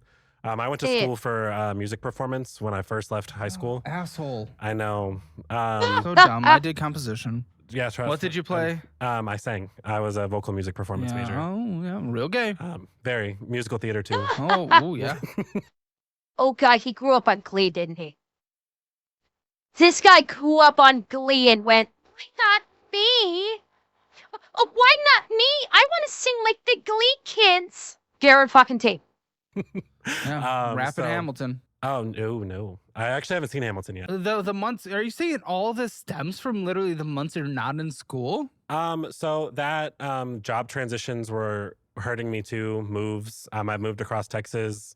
I went to school for music performance when I first left high school. Asshole. I know. So dumb. I did composition. Yeah, what did you play? I sang. I was a vocal music performance major. Oh, yeah, real gay. Very. Musical theater, too. Oh, yeah. Oh, God, he grew up on Glee, didn't he? This guy grew up on Glee and went, why not me? Oh, why not me? I want to sing like the Glee kids. Garrett fucking T. Rapid Hamilton. Oh, no. I actually haven't seen Hamilton yet. The months, are you saying all this stems from literally the months you're not in school? So that job transitions were hurting me too. Moves. I've moved across Texas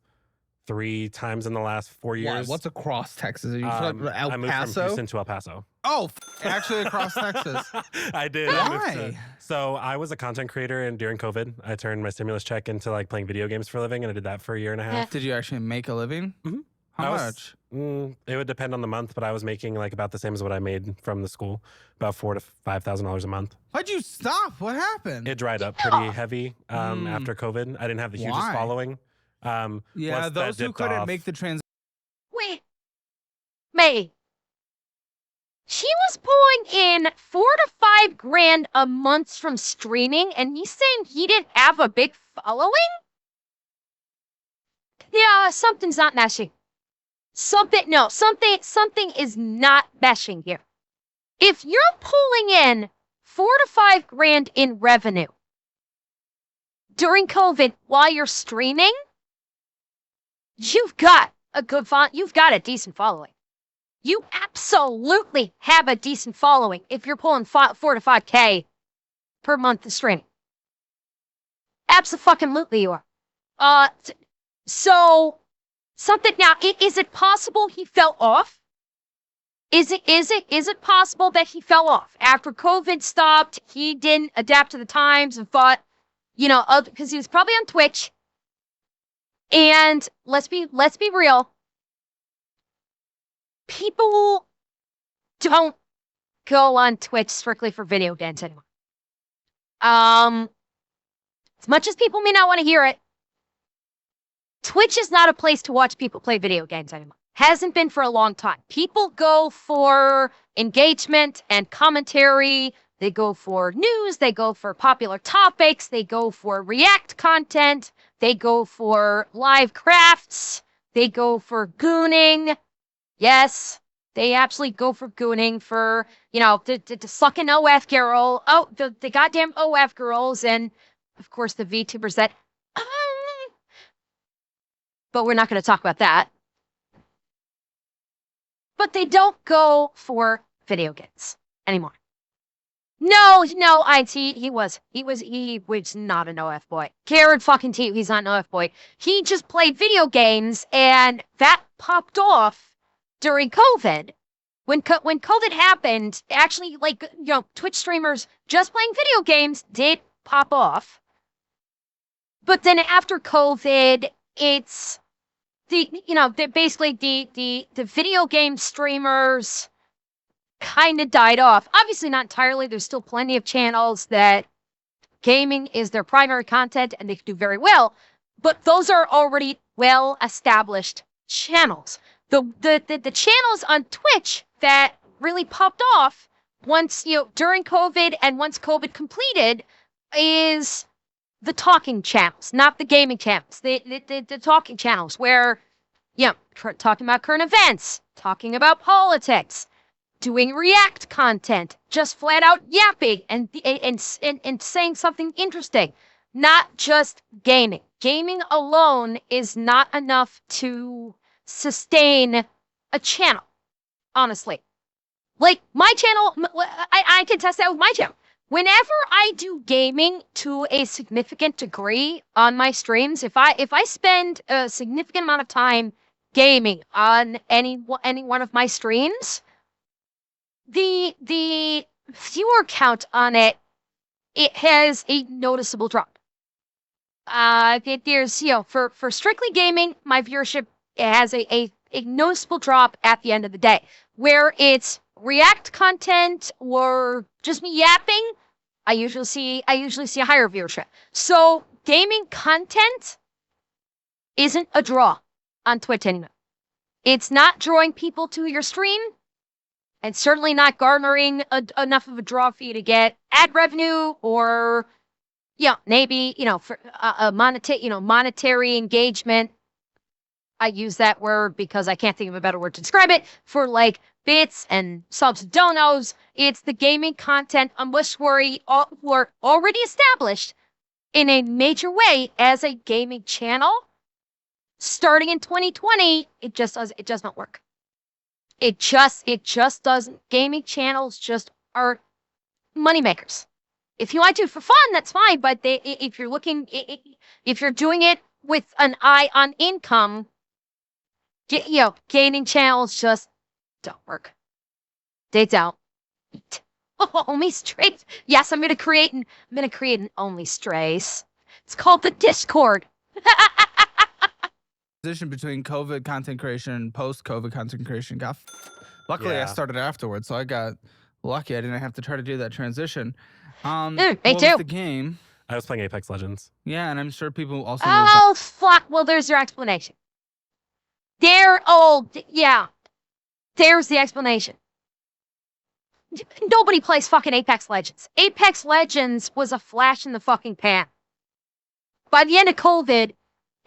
3 times in the last 4 years. What's across Texas? Are you from El Paso? I moved from Houston to El Paso. Oh, actually across Texas. I did. Why? So I was a content creator, and during COVID, I turned my stimulus check into like playing video games for a living, and I did that for a year and a half. Did you actually make a living? Mm-hmm. How much? It would depend on the month, but I was making like about the same as what I made from the school, about $4,000 to $5,000 a month. Why'd you stop? What happened? It dried up pretty heavy after COVID. I didn't have the hugest following. Yeah, those who couldn't make the transition. Wait, May. She was pulling in $4,000 to $5,000 a month from streaming, and he's saying he didn't have a big following? Yeah, something's not meshing. Something is not meshing here. If you're pulling in $4,000 to $5,000 in revenue during COVID while you're streaming, you've got a decent following. You absolutely have a decent following if you're pulling $4,000 to $5,000 per month of streaming. Absolutely you are. So something now, is it possible he fell off? Is it possible that he fell off after COVID stopped? He didn't adapt to the times and thought, because he was probably on Twitch. And let's be real. People don't go on Twitch strictly for video games anymore. As much as people may not want to hear it, Twitch is not a place to watch people play video games anymore. Hasn't been for a long time. People go for engagement and commentary. They go for news. They go for popular topics. They go for React content. They go for live crafts. They go for gooning. Yes, they absolutely go for gooning for, the sucking OF girl. Oh, the goddamn OF girls. And, of course, the VTubers that... But we're not going to talk about that. But they don't go for video games anymore. No, he was not an OF boy. Garrett fucking T, he's not an OF boy. He just played video games, and that popped off during COVID. When COVID happened, actually, Twitch streamers just playing video games did pop off. But then after COVID, it's basically the video game streamers kind of died off. Obviously not entirely. There's still plenty of channels that gaming is their primary content and they can do very well. But those are already well-established channels. The channels on Twitch that really popped off once, during COVID and once COVID completed is the talking channels, not the gaming channels. The talking channels where, talking about current events, talking about politics, doing React content, just flat out yapping and saying something interesting, not just gaming. Gaming alone is not enough to sustain a channel, honestly. Like my channel, I can test that with my channel. Whenever I do gaming to a significant degree on my streams, if I spend a significant amount of time gaming on any one of my streams, the viewer count on it has a noticeable drop. There's for strictly gaming, my viewership has a noticeable drop at the end of the day. Where it's React content or just me yapping, I usually see a higher viewership. So gaming content isn't a draw on Twitch anymore. It's not drawing people to your stream, and certainly not garnering enough of a draw for you to get ad revenue or, maybe for a monetary engagement. I use that word because I can't think of a better word to describe it, for like bits and subs and donos. It's the gaming content on which we're already established in a major way as a gaming channel. Starting in 2020, it does not work. It just doesn't. Gaming channels just are moneymakers. If you want to do it for fun, that's fine. But if you're doing it with an eye on income, gaining channels just don't work. They don't. Only strays. Yes, I'm gonna create an only strays. It's called the Discord. Position between COVID content creation and post-COVID content creation. Luckily, I started afterwards, so I got lucky. I didn't have to try to do that transition. Me what too. Was the game? I was playing Apex Legends. Yeah, and I'm sure people also. Oh fuck! Well, there's your explanation. There's the explanation. Nobody plays fucking Apex Legends. Apex Legends was a flash in the fucking pan. By the end of COVID,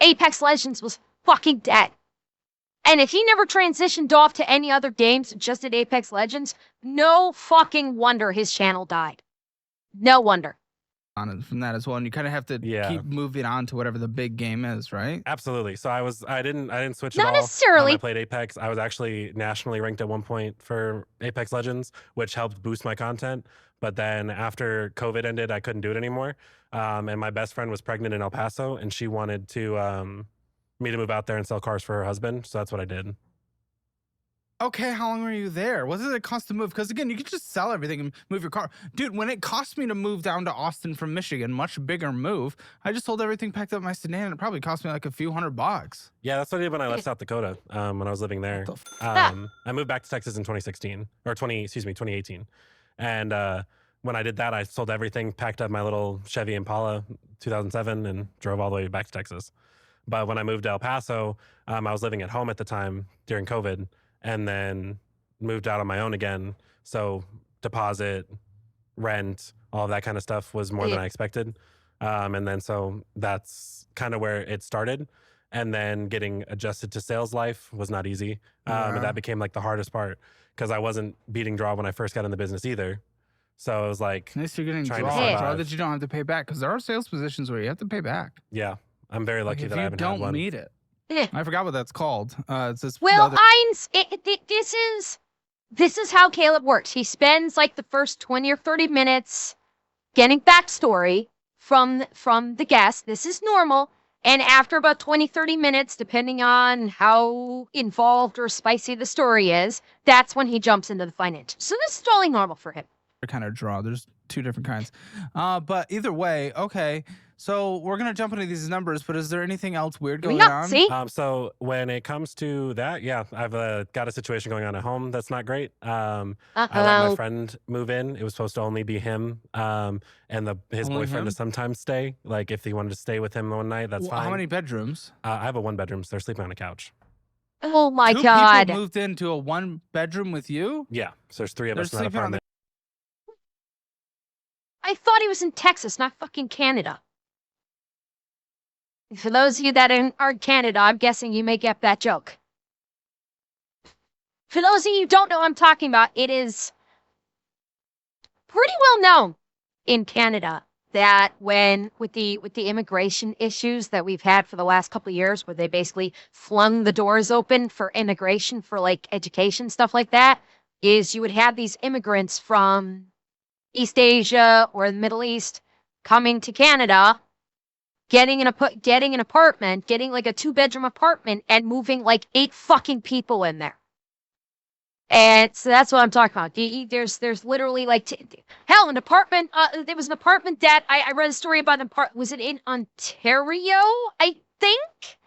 Apex Legends was fucking dead. And if he never transitioned off to any other games, just did Apex Legends, no fucking wonder his channel died. No wonder. From that as well, and you kind of have to keep moving on to whatever the big game is, right? Absolutely. So I didn't switch Not at all. Not necessarily. I played Apex. I was actually nationally ranked at one point for Apex Legends, which helped boost my content. But then after COVID ended, I couldn't do it anymore. And my best friend was pregnant in El Paso, and she wanted to me to move out there and sell cars for her husband. So that's what I did. Okay, how long were you there? What did it cost to move? Because again, you could just sell everything and move your car. Dude, when it cost me to move down to Austin from Michigan, much bigger move, I just sold everything, packed up my sedan, and it probably cost me like a few $100. Yeah, that's what I did when I left South Dakota, when I was living there. I moved back to Texas in 2018. And when I did that, I sold everything, packed up my little Chevy Impala 2007, and drove all the way back to Texas. But when I moved to El Paso, I was living at home at the time during COVID, and then moved out on my own again. So deposit, rent, all of that kind of stuff was more than I expected. And then so that's kind of where it started. And then getting adjusted to sales life was not easy. And that became like the hardest part because I wasn't beating draw when I first got in the business either. So it was like, at least you're getting draw that you don't have to pay back, because there are sales positions where you have to pay back. Yeah, I'm very lucky that I haven't had one. If you don't meet it. I forgot what that's called. It's this this is how Caleb works. He spends like the first 20 or 30 minutes getting backstory from the guest. This is normal. And after about 20, 30 minutes, depending on how involved or spicy the story is, that's when he jumps into the financials. So this is totally normal for him. Kind of draw. There's two different kinds. But either way, okay. So we're going to jump into these numbers, but is there anything else weird going on? See? So when it comes to that, yeah, I've got a situation going on at home that's not great. I let my friend move in. It was supposed to only be him and his boyfriend to sometimes stay. Like if he wanted to stay with him one night, that's fine. How many bedrooms? I have a 1-bedroom, so they're sleeping on a couch. Oh my God. Two people moved into a 1-bedroom with you? Yeah, so there's 3 of us in that apartment. I thought he was in Texas, not fucking Canada. For those of you that are in Canada, I'm guessing you may get that joke. For those of you who don't know what I'm talking about, it is pretty well known in Canada that with the immigration issues that we've had for the last couple of years, where they basically flung the doors open for immigration for like education, stuff like that, is you would have these immigrants from East Asia or the Middle East coming to Canada, getting an apartment, getting like a 2-bedroom apartment, and moving like 8 fucking people in there. And so that's what I'm talking about. There's literally like, hell, an apartment. There was an apartment that I read a story about. Was it in Ontario? I think.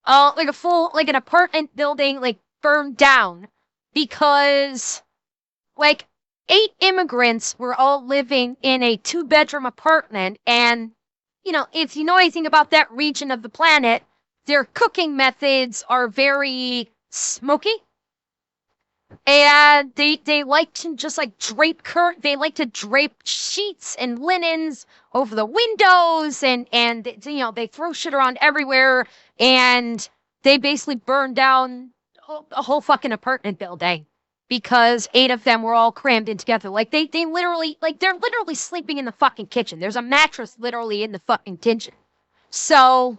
Like an apartment building like burned down because like 8 immigrants were all living in a 2-bedroom apartment, and if you know anything about that region of the planet, their cooking methods are very smoky. And they like to just like they like to drape sheets and linens over the windows, and they throw shit around everywhere, and they basically burned down a whole fucking apartment building because 8 of them were all crammed in together. Like they're literally sleeping in the fucking kitchen. There's a mattress literally in the fucking kitchen. So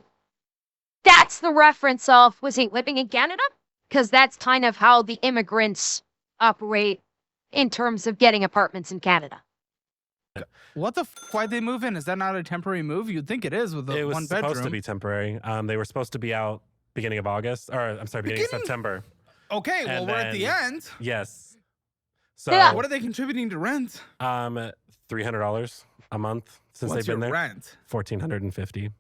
that's the reference of, was he living in Canada? Because that's kind of how the immigrants operate in terms of getting apartments in Canada. What the why'd they move in? Is that not a temporary move? You'd think it is with the one bedroom. It was supposed to be temporary. They were supposed to be out beginning of August, or I'm sorry, beginning of September. Okay, well, we're at the end. Yes. So what are they contributing to rent? $300 a month since they've been there. Rent? $1,450.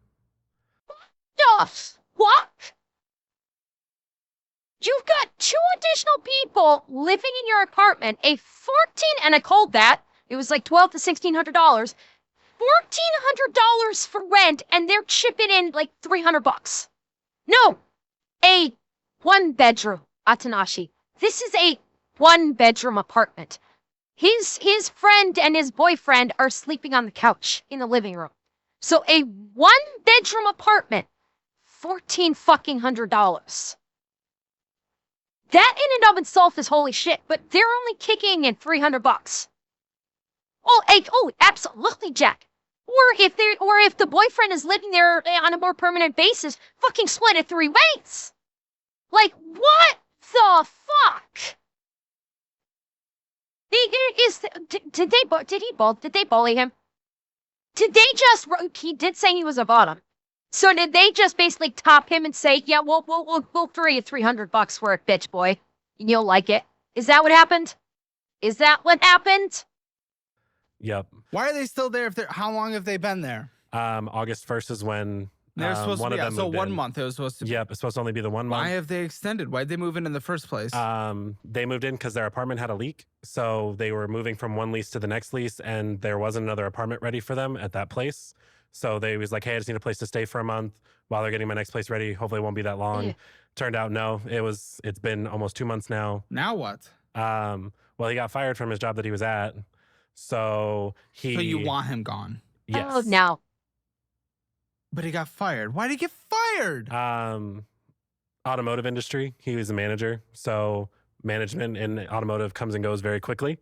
What? You've got 2 additional people living in your apartment, a and I called that. It was like $1,200 to $1,600. $1,400 for rent, and they're chipping in like $300. No, a 1-bedroom, Atanashi. This is a 1-bedroom apartment. His friend and his boyfriend are sleeping on the couch in the living room. So a 1-bedroom apartment, $1,400. That in and of itself is holy shit, but they're only kicking in $300. Oh, absolutely, Jack. Or if the boyfriend is living there on a more permanent basis, fucking split it 3 ways. Like, what the fuck? Did they bully him? He did say he was a bottom. So did they just basically top him and say, yeah, we'll throw you $300 for it, bitch boy, and you'll like it? Is that what happened? Is that what happened? Yep. Why are they still there? How long have they been there? August 1st is when they're supposed to be. So 1 month it was supposed to be. Yep, it's supposed to only be the 1 month. Why have they extended? Why'd they move in the first place? They moved in because their apartment had a leak. So they were moving from one lease to the next lease, and there wasn't another apartment ready for them at that place. So they was like, hey, I just need a place to stay for a month while they're getting my next place ready. Hopefully it won't be that long. Yeah. Turned out, no, it's been almost 2 months now. Now what? Well, he got fired from his job that he was at. So you want him gone? Yes. Oh, no. But he got fired. Why did he get fired? Automotive industry. He was a manager. So management in automotive comes and goes very quickly.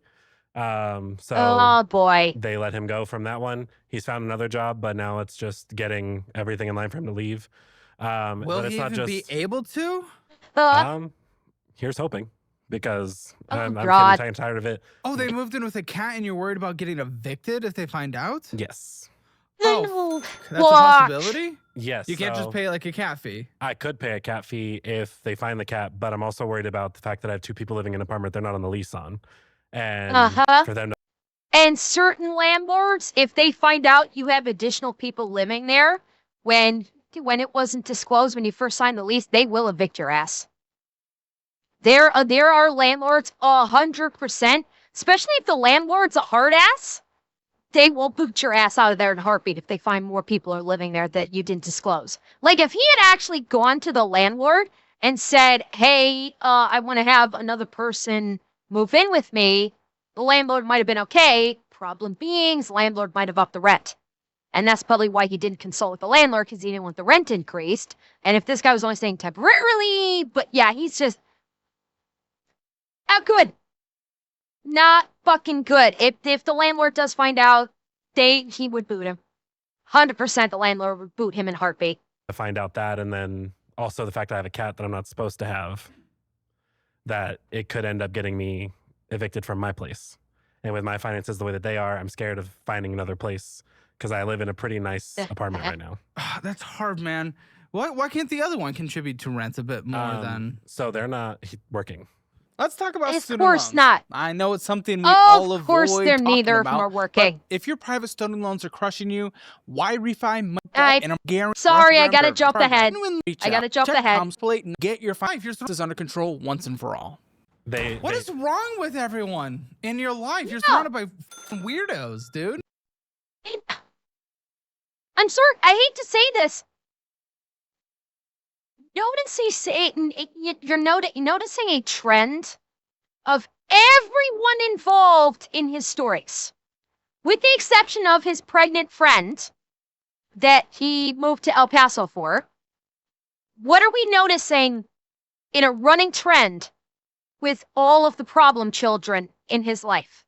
Oh boy. They let him go from that one. He's found another job, but now it's just getting everything in line for him to leave. Will he even be able to? Here's hoping, because I'm getting tired of it. Oh, they moved in with a cat and you're worried about getting evicted if they find out? Yes. Oh, that's a possibility? Yes. You can't just pay like a cat fee. I could pay a cat fee if they find the cat, but I'm also worried about the fact that I have 2 people living in an apartment they're not on the lease on. And for them to... And certain landlords, if they find out you have additional people living there, when it wasn't disclosed when you first signed the lease, they will evict your ass. There are landlords 100%, especially if the landlord's a hard ass, they will boot your ass out of there in a heartbeat if they find more people are living there that you didn't disclose. Like if he had actually gone to the landlord and said, hey, I want to have another person move in with me, the landlord might have been okay. Problem being, the landlord might have upped the rent. And that's probably why he didn't consult with the landlord, because he didn't want the rent increased. And if this guy was only staying temporarily, but yeah, he's just not good. Not fucking good. If the landlord does find out, he would boot him. 100% the landlord would boot him in a heartbeat. To find out that, and then also the fact that I have a cat that I'm not supposed to have, that it could end up getting me evicted from my place. And with my finances the way that they are, I'm scared of finding another place because I live in a pretty nice apartment right now. That's hard, man. Why can't the other one contribite to rent a bit more then? So they're not working. Let's talk about student loans. Of course not. I know it's something we all avoid. Of course they're neither of them are working. If your private student loans are crushing you, why refi money? And I'm guaranteed. Sorry, I gotta jump ahead. I gotta jump ahead. And get your 5 years under control once and for all. What is wrong with everyone in your life? You're surrounded by weirdos, dude. I'm sorry. I hate to say this. You're noticing a trend of everyone involved in his stories, with the exception of his pregnant friend that he moved to El Paso for. What are we noticing in a running trend with all of the problem children in his life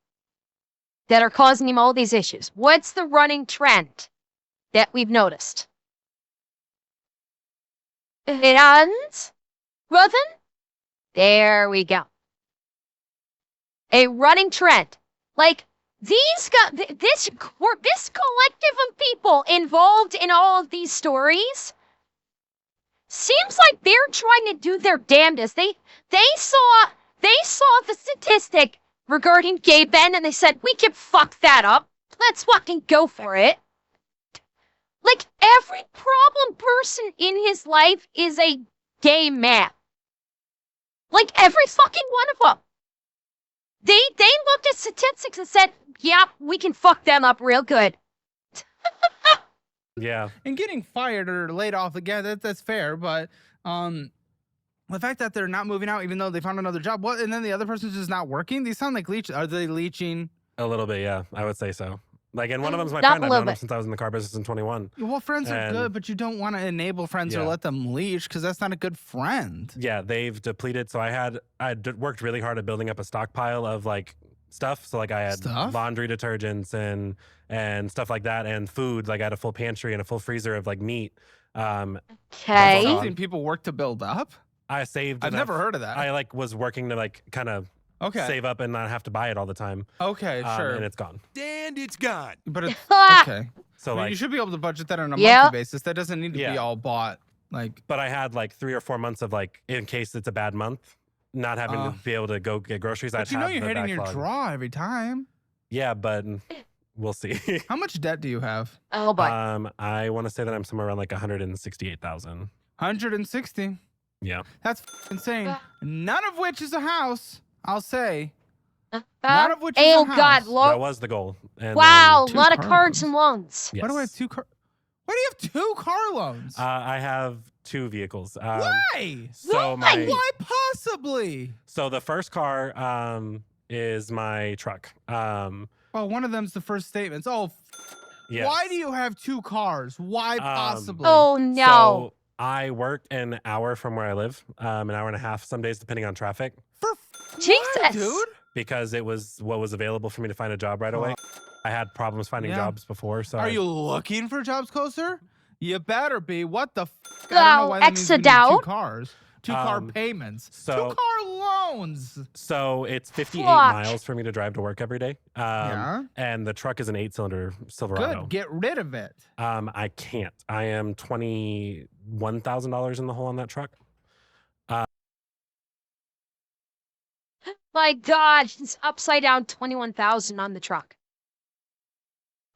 that are causing him all these issues? What's the running trend that we've noticed? And, Rothen? There we go. A running trend. Like, this collective of people involved in all of these stories seems like they're trying to do their damnedest. They saw the statistic regarding gay men and they said, we can fuck that up. Let's fucking go for it. Like, every problem person in his life is a gay man. Like, every fucking one of them. They looked at statistics and said, yeah, we can fuck them up real good. Yeah. And getting fired or laid off again, that's fair, but the fact that they're not moving out even though they found another job, what? And then the other person's just not working? These sound like leech. Are they leeching? A little bit, yeah. I would say so. Like, and one of them's my friend. I've known him since I was in the car business in 21. Well, friends are good, but you don't want to enable friends or let them leech because that's not a good friend. Yeah, they've depleted. So I worked really hard at building up a stockpile of like stuff. So like I had laundry detergents and stuff like that, and food. Like I had a full pantry and a full freezer of like meat. Okay. Something people work to build up. I saved. I've never heard of that. I like was working to like kind of save up and not have to buy it all the time. Okay, sure. And it's gone. And it's gone. But it's okay. So like you should be able to budget that on a monthly basis. That doesn't need to be all bought. Like, but I had like 3 or 4 months of like in case it's a bad month, not having to be able to go get groceries. But you're hitting your draw every time. Yeah, but we'll see. How much debt do you have? Oh boy. I want to say that I'm somewhere around like 168,000. 160. Yeah. That's insane. None of which is a house. I'll say. None of which is a house. God, Lord. That was the goal. And wow, a lot of cards and loans. Yes. Why do I have 2 car? Why do you have 2 car loans? I have 2 vehicles. Why? So why possibly? So the first car is my truck. Oh, one of them's the first statements. Oh, yes. Why do you have 2 cars? Why possibly? Oh no. So I work an hour from where I live, an hour and a half some days depending on traffic. For Jesus, what, dude. Because it was what was available for me to find a job right away. I had problems finding jobs before. So are you looking for jobs closer? You better be. What the? I don't know why that means we need 2 cars. 2 car payments. 2 car loans. So it's 58 miles for me to drive to work every day. Yeah. And the truck is an 8-cylinder Silverado. Good. Get rid of it. I can't. I am $21,000 in the hole on that truck. My God, it's upside down 21,000 on the truck.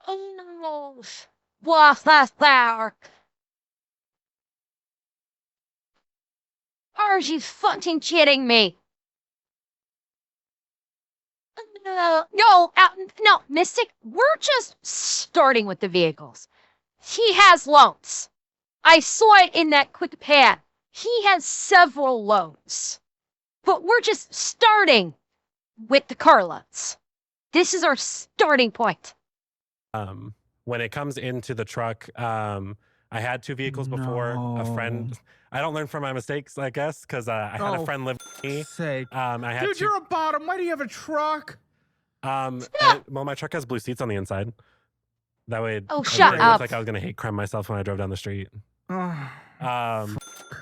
Oh no. What the fuck? Are you fucking kidding me? No, Mystic, we're just starting with the vehicles. He has loans. I saw it in that quick pan. He has several loans. But we're just starting with the car loans. This is our starting point. When it comes into the truck, I had 2 vehicles before. A friend, I don't learn from my mistakes, I guess, because I had a friend live with me. Dude, you're a bottom. Why do you have a truck? Well, my truck has blue seats on the inside. That way, shut up. Looked like I was gonna hate crime myself when I drove down the street.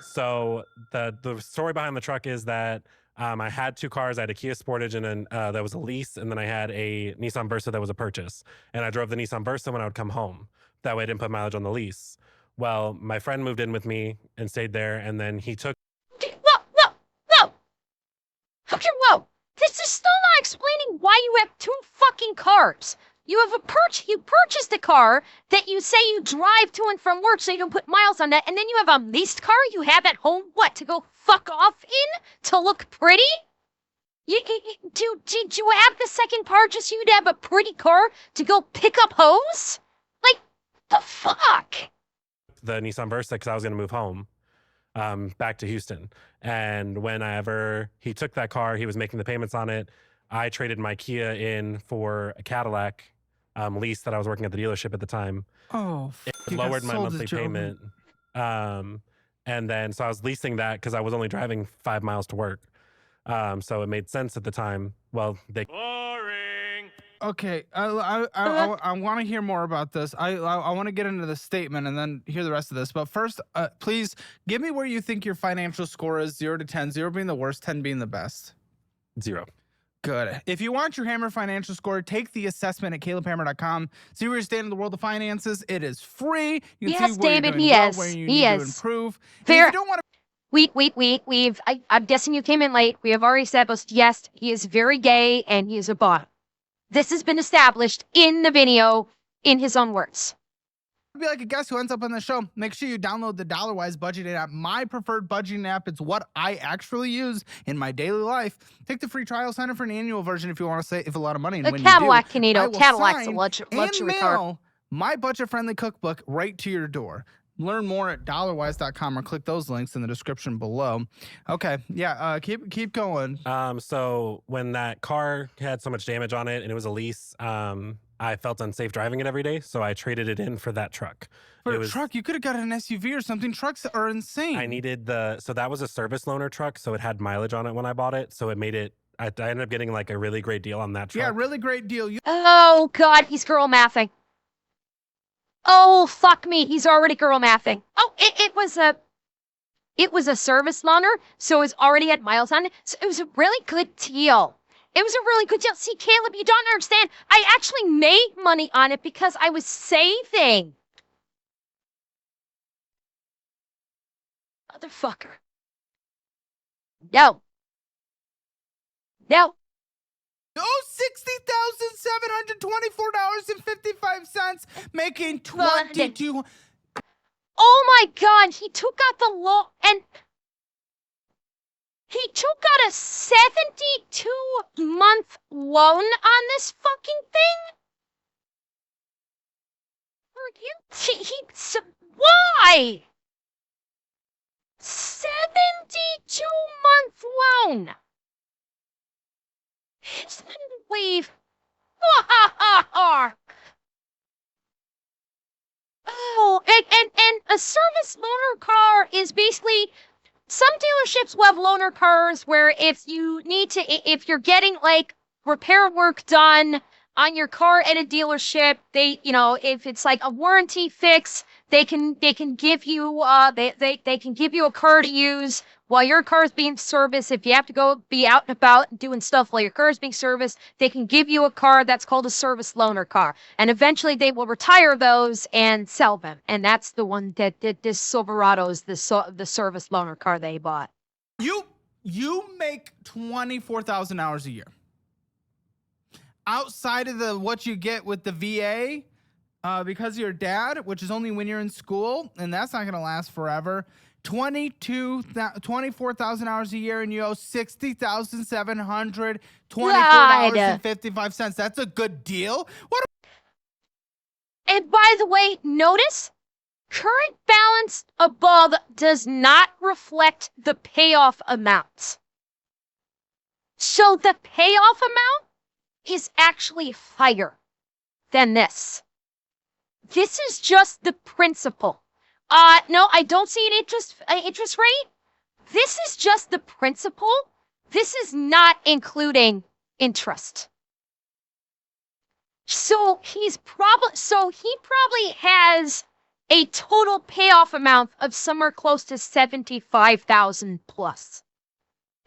So the story behind the truck is that I had 2 cars. I had a Kia Sportage and then that was a lease, and then I had a Nissan Versa that was a purchase. And I drove the Nissan Versa when I would come home. That way I didn't put mileage on the lease. Well, my friend moved in with me and stayed there, and then he took. Whoa! Okay, whoa! This is still not explaining why you have 2 fucking cars. You have you purchased a car that you say you drive to and from work so you don't put miles on that, and then you have a leased car you have at home, what, to go fuck off in? To look pretty? Did you have the second part just so you'd have a pretty car to go pick up hoes? Like, the fuck? The Nissan Versa because I was going to move home back to Houston. And whenever he took that car, he was making the payments on it. I traded my Kia in for a Cadillac lease that I was working at the dealership at the time. Oh, it lowered my monthly payment. And then, so I was leasing that because I was only driving 5 miles to work. So it made sense at the time. Well, they. Boring. Okay, I want to hear more about this. I want to get into the statement and then hear the rest of this. But first, please give me where you think your financial score is, 0 to 10. 0 being the worst, 10 being the best. 0. Good. If you want your Hammer financial score, take the assessment at calebhammer.com. See where you stand in the world of finances. It is free. You can see where David, you're doing well, where you need to improve. Fair. If you don't want to I'm guessing you came in late. We have already established, yes, he is very gay and he is a bottom. This has been established in the video in his own words. Be like a guest who ends up on the show, make sure you download the Dollarwise budgeting app, my preferred budgeting app. It's what I actually use in my daily life. Take the free trial, sign up for an annual version if you want to save a lot of money. And when Cadillac you do, Canito, Cadillac's a luxury mail car. My budget-friendly cookbook right to your door. Learn more at dollarwise.com or click those links in the description below. Okay, yeah, keep going. So when that car had so much damage on it and it was a lease, I felt unsafe driving it every day, so I traded it in for that truck. For a truck? You could have got an SUV or something. Trucks are insane. I needed so that was a service loaner truck, so it had mileage on it when I bought it, so it made it, I ended up getting like a really great deal on that truck. Yeah, really great deal. Oh, God, he's girl mathing. Oh, fuck me, he's already girl mathing. Oh, it was a service loaner, so it's already had miles on it, so it was a really good deal. It was a really good deal. See, Caleb, you don't understand. I actually made money on it because I was saving. Motherfucker. No. No. Oh, $60,724.55, making 22. Oh my God, he took out the loan and he took out a 72-month loan on this fucking thing? Why? 72-month loan. It's leave. Oh, and a service loaner car is basically, some dealerships will have loaner cars where if you're getting like repair work done on your car at a dealership, they, if it's like a warranty fix, they can give you they can give you a car to use while your car is being serviced. If you have to go be out and about doing stuff while your car is being serviced, they can give you a car that's called a service loaner car. And eventually they will retire those and sell them. And that's the one that this Silverado is the service loaner car they bought. You make 24,000 hours a year. Outside of what you get with the VA, because of your dad, which is only when you're in school, and that's not going to last forever. 24,000 hours a year, and you owe $60,724.55. That's a good deal. And by the way, notice current balance above does not reflect the payoff amount. So the payoff amount is actually higher than this. This is just the principal. No, I don't see an interest rate. This is just the principal. This is not including interest. So he probably has a total payoff amount of somewhere close to 75,000 plus.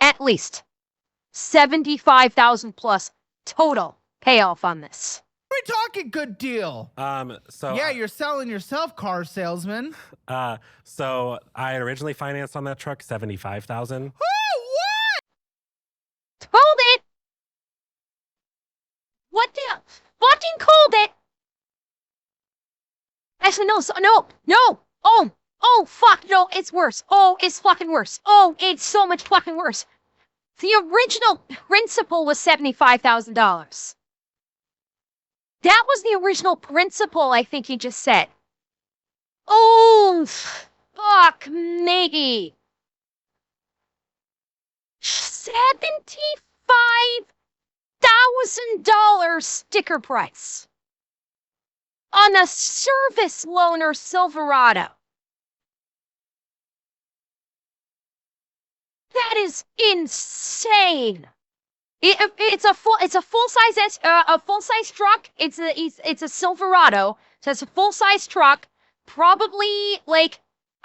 At least 75,000 plus total payoff on this. We're talking good deal. So yeah, you're selling yourself, car salesman. So I had originally financed on that truck $75,000. Oh, what? Hold it. What the fucking hold it? Actually, no. Oh, fuck, no, it's worse. Oh, it's fucking worse. Oh, it's so much fucking worse. The original principal was $75,000. That was the original principal, I think he just said. Oh, fuck me. $75,000 sticker price on a service loaner Silverado. That is insane. It's a full size truck. It's a Silverado. So it's a full size truck. Probably like,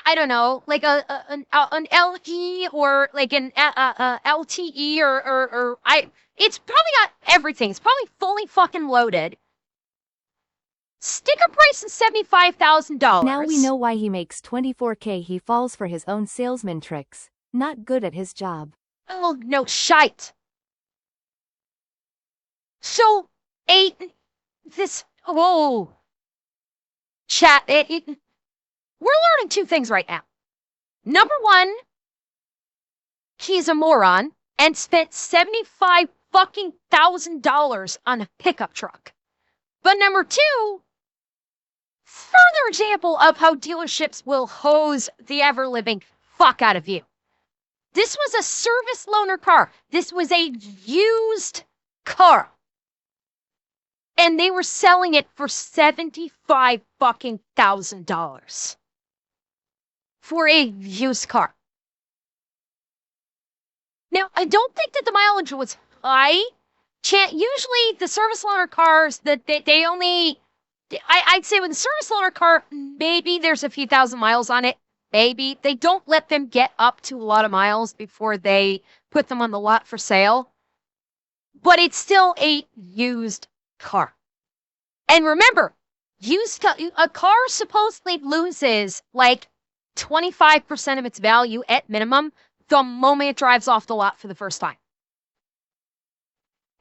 I don't know, like an LE or like an LTE or It's probably got everything. It's probably fully fucking loaded. Sticker price is $75,000. Now we know why he makes $24K. He falls for his own salesman tricks. Not good at his job. Oh, no shite. So, chat, we're learning two things right now. Number one, he's a moron and spent $75,000 on a pickup truck. But number two, further example of how dealerships will hose the ever-living fuck out of you. This was a service loaner car. This was a used car. And they were selling it for $75,000 for a used car. Now, I don't think that the mileage was high. Usually the service loaner cars, that they only, I'd say with a service loaner car, maybe there's a few thousand miles on it. Maybe. They don't let them get up to a lot of miles before they put them on the lot for sale. But it's still a used car. And remember, a car supposedly loses like 25% of its value at minimum the moment it drives off the lot for the first time.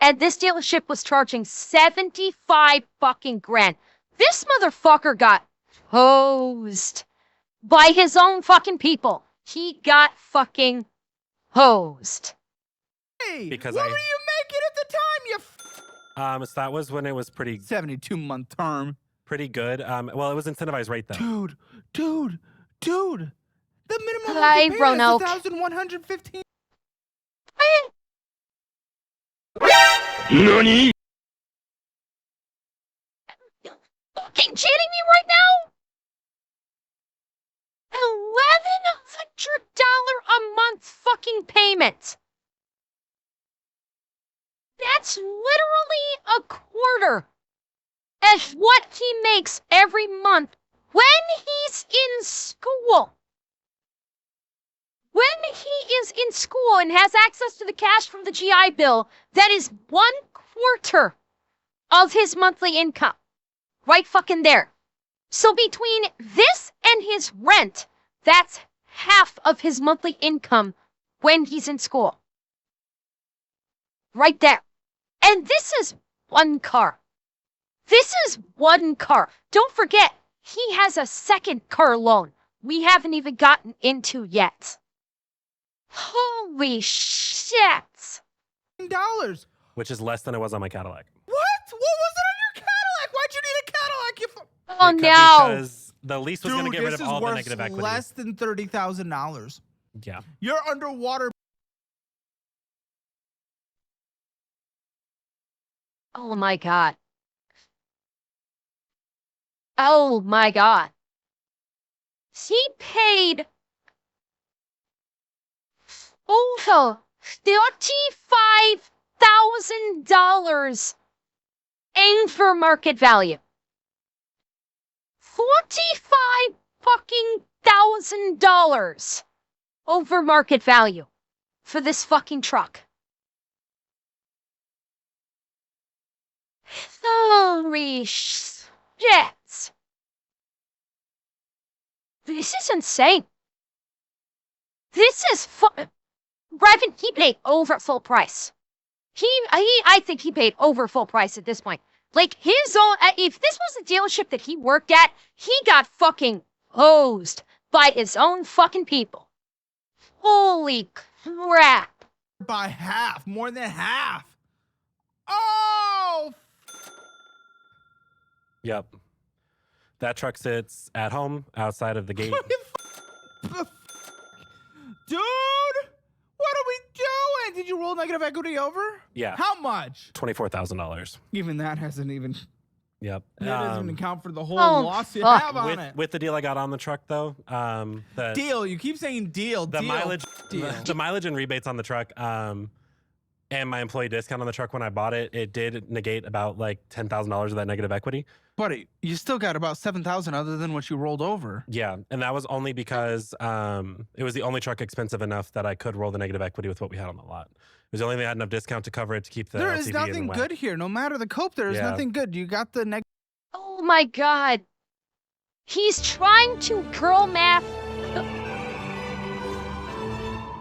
And this dealership was charging 75 fucking grand. This motherfucker got hosed by his own fucking people. He got fucking hosed. Hey, Because what I- were you making at the time, you So that was when it was pretty 72-month term? good. Well, it was incentivized rate though. Dude. The minimum Hi, monthly payment Roanoke. is $1,115. Nani? Fucking kidding me right now? $1,100 a month fucking payment. That's literally a quarter of what he makes every month when he's in school. When he is in school and has access to the cash from the GI Bill, that is 1/4 of his monthly income. Right fucking there. So between this and his rent, that's half of his monthly income when he's in school. Right there. And this is one car. This is one car. Don't forget, he has a second car loan we haven't even gotten into yet. Holy shit. $1,000. Which is less than it was on my Cadillac. What? What was it on your Cadillac? Why'd you need a Cadillac? Oh no. Because the lease was going to get rid of all the negative equity. Less than $30,000. Yeah. You're underwater. Oh my god. Oh my god. He paid over $35,000 over market value. $45,000 over market value for this fucking truck. Holy shit. This is insane. This is Brevin, he paid over full price. I think he paid over full price at this point. Like his own, if this was a dealership that he worked at, he got fucking hosed by his own fucking people. Holy crap. By half, more than half. Oh! Yep. That truck sits at home outside of the gate. Dude! What are we doing? Did you roll negative equity over? Yeah. How much? $24,000. Even that hasn't even. Yep. That doesn't even account for the whole Oh, loss you fuck. have on it. With the deal I got on the truck though, the Deal. You keep saying deal. the deal. mileage Deal. the mileage and rebates on the truck, and my employee discount on the truck when I bought it, it did negate about like $10,000 of that negative equity. Buddy, you still got about 7,000 other than what you rolled over. Yeah, and that was only because it was the only truck expensive enough that I could roll the negative equity with what we had on the lot. was the only thing that had enough discount to cover it to keep the There LCV is nothing good here. No matter the cope, there is nothing good. You got the negative. Oh my god. He's trying to girl math.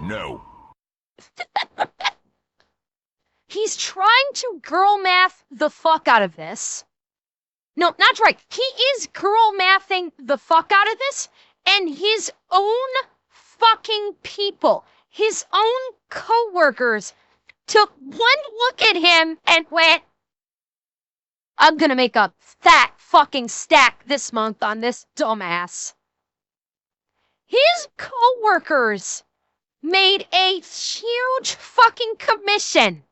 No. He's trying to girl math the fuck out of this. No, not right. He is girl mathing the fuck out of this, and his own fucking people, his own co-workers, took one look at him and went, I'm gonna make a fat fucking stack this month on this dumbass. His co-workers made a huge fucking commission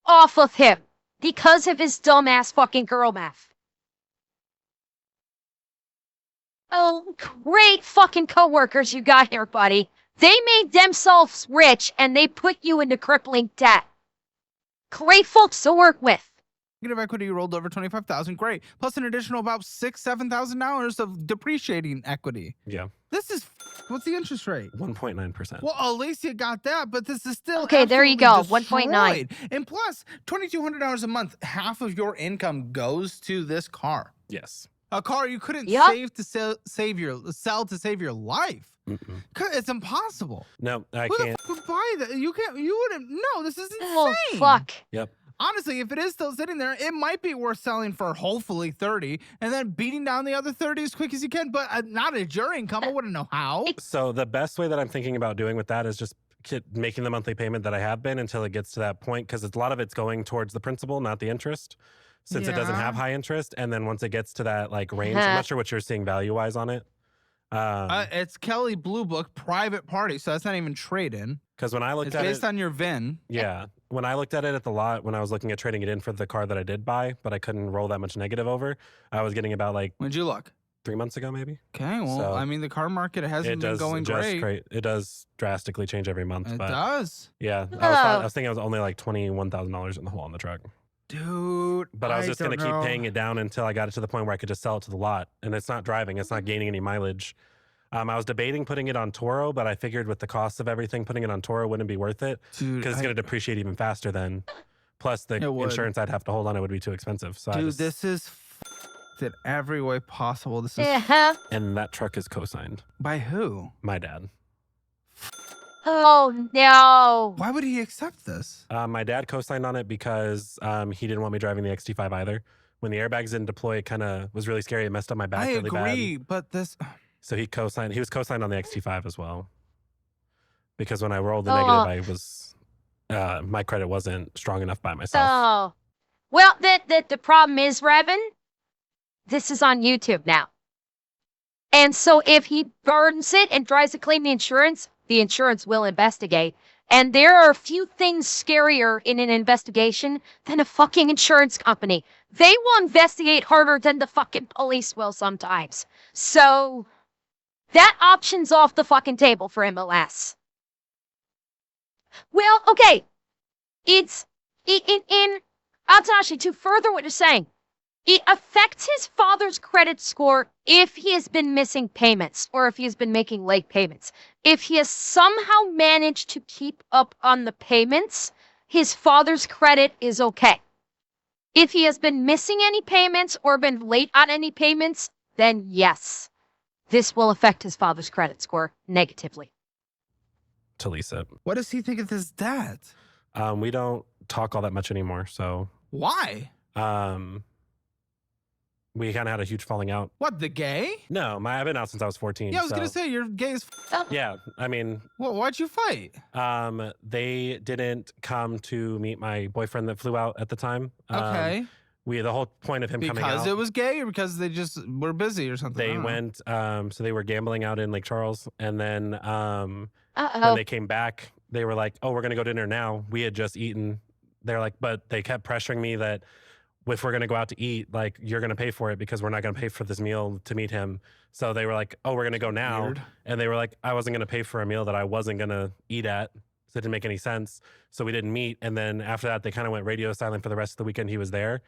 off of him because of his dumbass fucking girl math. Oh, great fucking coworkers you got here, buddy. They made themselves rich and they put you into crippling debt. Great folks to work with. Negative equity rolled over $25,000. Great. Plus an additional about $7,000 of depreciating equity. Yeah. This is what's the interest rate? 1.9%. Well, Alicia got that, but this is still okay. There you go. 1.9. And plus $2,200 a month. Half of your income goes to this car. Yes. A car you couldn't sell to save your life. It's impossible. No, I Who can't. Who the fuck would buy that? You can't. You wouldn't. No, this is insane. Oh fuck. Yep. Honestly, if it is still sitting there, it might be worth selling for hopefully 30 and then beating down the other 30 as quick as you can, but not at your income. I wouldn't know how. So the best way that I'm thinking about doing with that is just making the monthly payment that I have been until it gets to that point, because a lot of it's going towards the principal, not the interest, since it doesn't have high interest. And then once it gets to that like range, I'm not sure what you're seeing value-wise on it. It's Kelley Blue Book private party, so that's not even trade-in. Because when I looked at it, it's based on your VIN. Yeah, when I looked at it at the lot, when I was looking at trading it in for the car that I did buy, but I couldn't roll that much negative over, I was getting about like. When'd you look? 3 months ago, maybe. Okay, well, so I mean, the car market hasn't been going great. It does drastically change every month. It does. Yeah, I was thinking it was only like $21,000 in the hole on the truck. Dude, but I was just gonna keep paying it down until I got it to the point where I could just sell it to the lot, and it's not driving, it's not gaining any mileage. I was debating putting it on Toro, but I figured with the cost of everything, putting it on Toro wouldn't be worth it because it's gonna depreciate even faster then. Plus, the insurance I'd have to hold on it would be too expensive. So dude, this is in every way possible. This is and that truck is co-signed by who? My dad. Oh no! Why would he accept this? My dad co-signed on it because he didn't want me driving the XT5 either. When the airbags didn't deploy, it kind of was really scary. It messed up my back really bad. I agree, but this. So he co-signed. He was co-signed on the XT5 as well. Because when I rolled the negative, my credit wasn't strong enough by myself. Oh, well, the problem is, Revan, this is on YouTube now, and so if he burns it and tries to claim the insurance will investigate. And there are a few things scarier in an investigation than a fucking insurance company. They will investigate harder than the fucking police will sometimes. So that option's off the fucking table for MLS. Well, okay. It's in Atanashi, to further what you're saying, it affects his father's credit score if he has been missing payments or if he has been making late payments. If he has somehow managed to keep up on the payments, his father's credit is okay. If he has been missing any payments or been late on any payments, then yes, this will affect his father's credit score negatively. To Lisa. What does he think of his dad? We don't talk all that much anymore, so. Why? We kind of had a huge falling out. What, the gay? No, I've been out since I was 14. Yeah, I was going to say, you're gay as Yeah, I mean. Well, why'd you fight? They didn't come to meet my boyfriend that flew out at the time. Okay. The whole point of him coming out. Because it was gay or because they just were busy or something? They went, so they were gambling out in Lake Charles. And then when they came back, they were like, oh, we're going to go to dinner now. We had just eaten. They're like, but they kept pressuring me that if we're going to go out to eat, like, you're going to pay for it because we're not going to pay for this meal to meet him. So they were like, oh, we're going to go now. Weird. And they were like, I wasn't going to pay for a meal that I wasn't going to eat at. So it didn't make any sense. So we didn't meet. And then after that, they kind of went radio silent for the rest of the weekend he was there.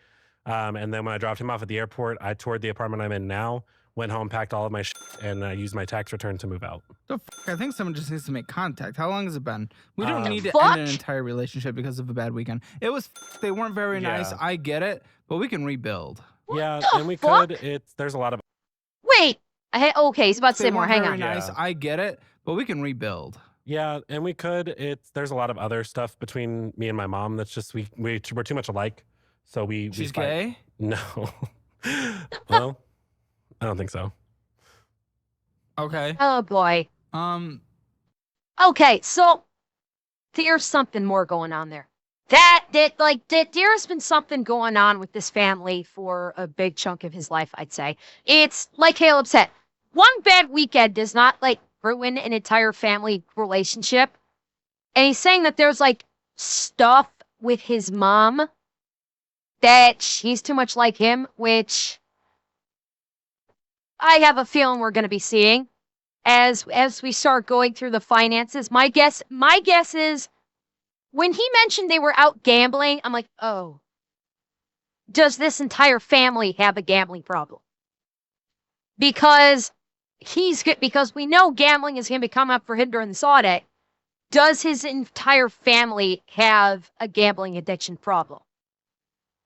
And then when I dropped him off at the airport, I toured the apartment I'm in now, went home, packed all of my shit, and used my tax return to move out. The fuck? I think someone just needs to make contact. How long has it been? We don't need to fuck? end an entire relationship because of a bad weekend. It was, they weren't very nice. I get it, but we can rebuild. Yeah, the and we fuck? could. There's a lot of. Wait. Okay, he's about to say more. Hang on. Nice. Yeah. I get it, but we can rebuild. Yeah, and we could. There's a lot of other stuff between me and my mom that's just we're too much alike. So She's gay? No. Well, I don't think so. Okay. Oh boy. Okay, so there's something more going on there. There's been something going on with this family for a big chunk of his life, I'd say. It's like Caleb said, one bad weekend does not ruin an entire family relationship. And he's saying that there's stuff with his mom that she's too much like him, which I have a feeling we're going to be seeing as we start going through the finances. My guess is when he mentioned they were out gambling, I'm like, oh, does this entire family have a gambling problem? Because we know gambling is going to come up for him during this audit. Does his entire family have a gambling addiction problem?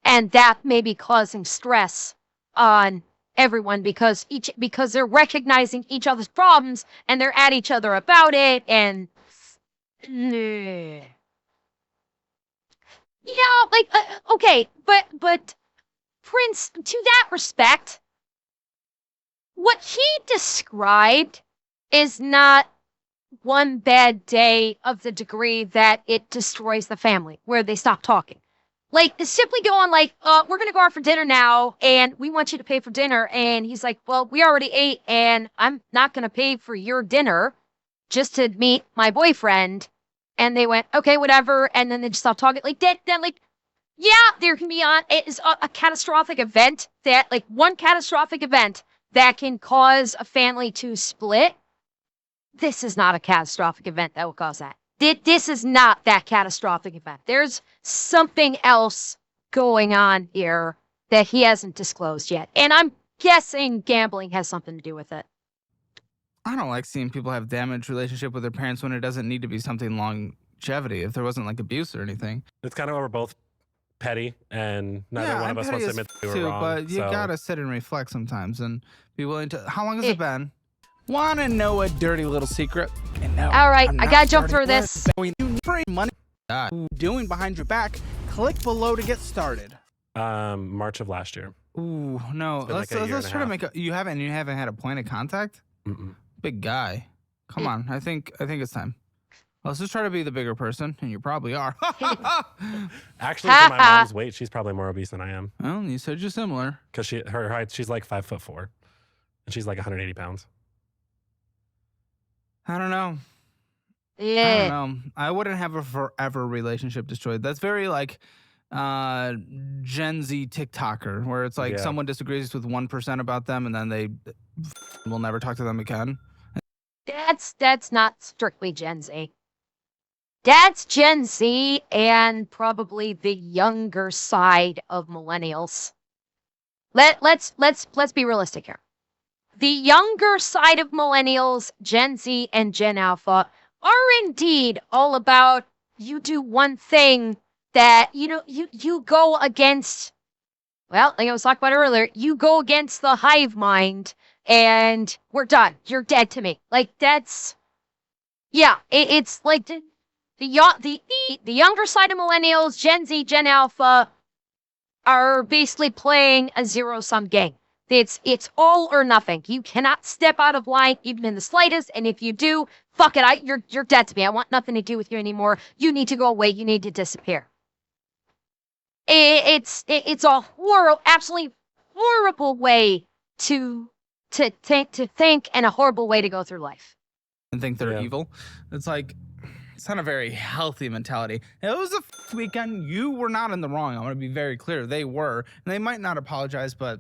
And that may be causing stress on everyone because they're recognizing each other's problems and they're at each other about it. And okay, but Prince, to that respect, what he described is not one bad day of the degree that it destroys the family, where they stop talking. Simply going we're going to go out for dinner now, and we want you to pay for dinner. And he's like, well, we already ate, and I'm not going to pay for your dinner just to meet my boyfriend. And they went, okay, whatever. And then they just stopped talking. Yeah, there can be a catastrophic event one catastrophic event that can cause a family to split. This is not a catastrophic event that will cause that. This is not that catastrophic event. There's something else going on here that he hasn't disclosed yet. And I'm guessing gambling has something to do with it. I don't like seeing people have damaged relationship with their parents when it doesn't need to be something longevity. If there wasn't abuse or anything. It's kind of we're both petty, and neither one of us wants to admit that we were wrong. But you gotta sit and reflect sometimes and be willing to. How long has it been? Want to know a dirty little secret? No, all right, I gotta jump through this. Free money. Doing behind your back. Click below to get started. March of last year. Ooh, no. Let's try to make you haven't had a point of contact. Mm-mm. Big guy. Come on. I think it's time. Let's just try to be the bigger person, and you probably are. Actually, for my mom's weight, she's probably more obese than I am. Well, you said you're similar. Because her height, she's 5'4", and she's 180 pounds. I don't know. Yeah. I don't know. I wouldn't have a forever relationship destroyed. That's very Gen Z TikToker, where it's someone disagrees with 1% about them, and then they will never talk to them again. That's not strictly Gen Z. That's Gen Z and probably the younger side of millennials. Let's be realistic here. The younger side of millennials, Gen Z and Gen Alpha, are indeed all about you do one thing that you go against. Well, like I was talking about earlier, you go against the hive mind, and we're done. You're dead to me. It's the younger side of millennials, Gen Z, Gen Alpha, are basically playing a zero-sum game. It's all or nothing. You cannot step out of line even in the slightest, and if you do, fuck it, you're dead to me. I want nothing to do with you anymore. You need to go away. You need to disappear. It's a absolutely horrible way to think, and a horrible way to go through life. And think they're evil. It's not a very healthy mentality. It was a weekend. You were not in the wrong. I want to be very clear. They were, and they might not apologize, but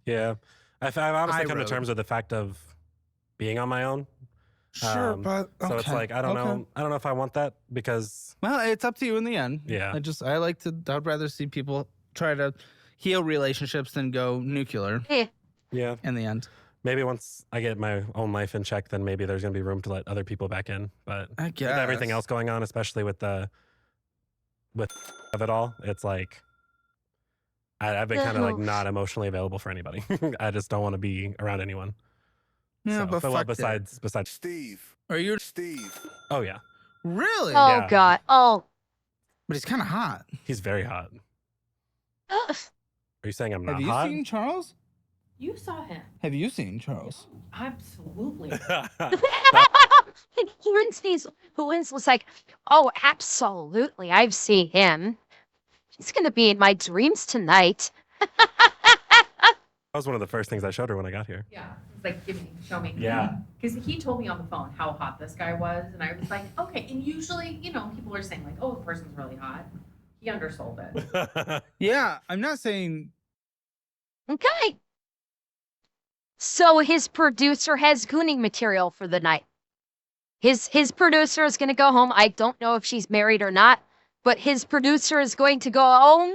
yeah, I've honestly come to terms with the fact of being on my own. Sure, but okay. So it's I don't know. I don't know if I want that because. Well, it's up to you in the end. Yeah. I'd rather see people try to heal relationships than go nuclear. Yeah. In the end. Maybe once I get my own life in check, then maybe there's going to be room to let other people back in. But I guess. with everything else going on, especially with of it all, it's like I've been kind of like not emotionally available for anybody. I just don't want to be around anyone. Yeah, so, but besides Steve. Are you Steve? Oh yeah. Really? Oh Yeah. God. Oh. But he's kind of hot. He's very hot. Ugh. Are you saying I'm not Have you hot? seen Charles? You saw him. Have you seen Charles? Absolutely. Huins was like, oh, absolutely. I've seen him. He's going to be in my dreams tonight. That was one of the first things I showed her when I got here. Yeah. It's like, show me. Yeah. Because he told me on the phone how hot this guy was. And I was like, okay. And usually, people are saying like, oh, the person's really hot. He undersold it. Yeah, I'm not saying. Okay. So his producer has gooning material for the night. His producer is going to go home. I don't know if she's married or not, but his producer is going to go home,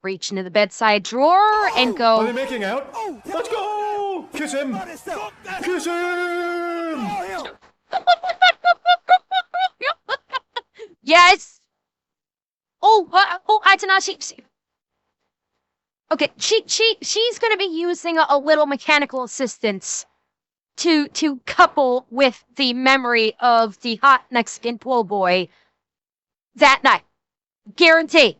reach into the bedside drawer, and go. Are they making out? Let's go! Kiss him! Kiss him! Yes. Tanashi. Okay, she's going to be using a little mechanical assistance to couple with the memory of the hot Mexican pool boy that night. Guarantee.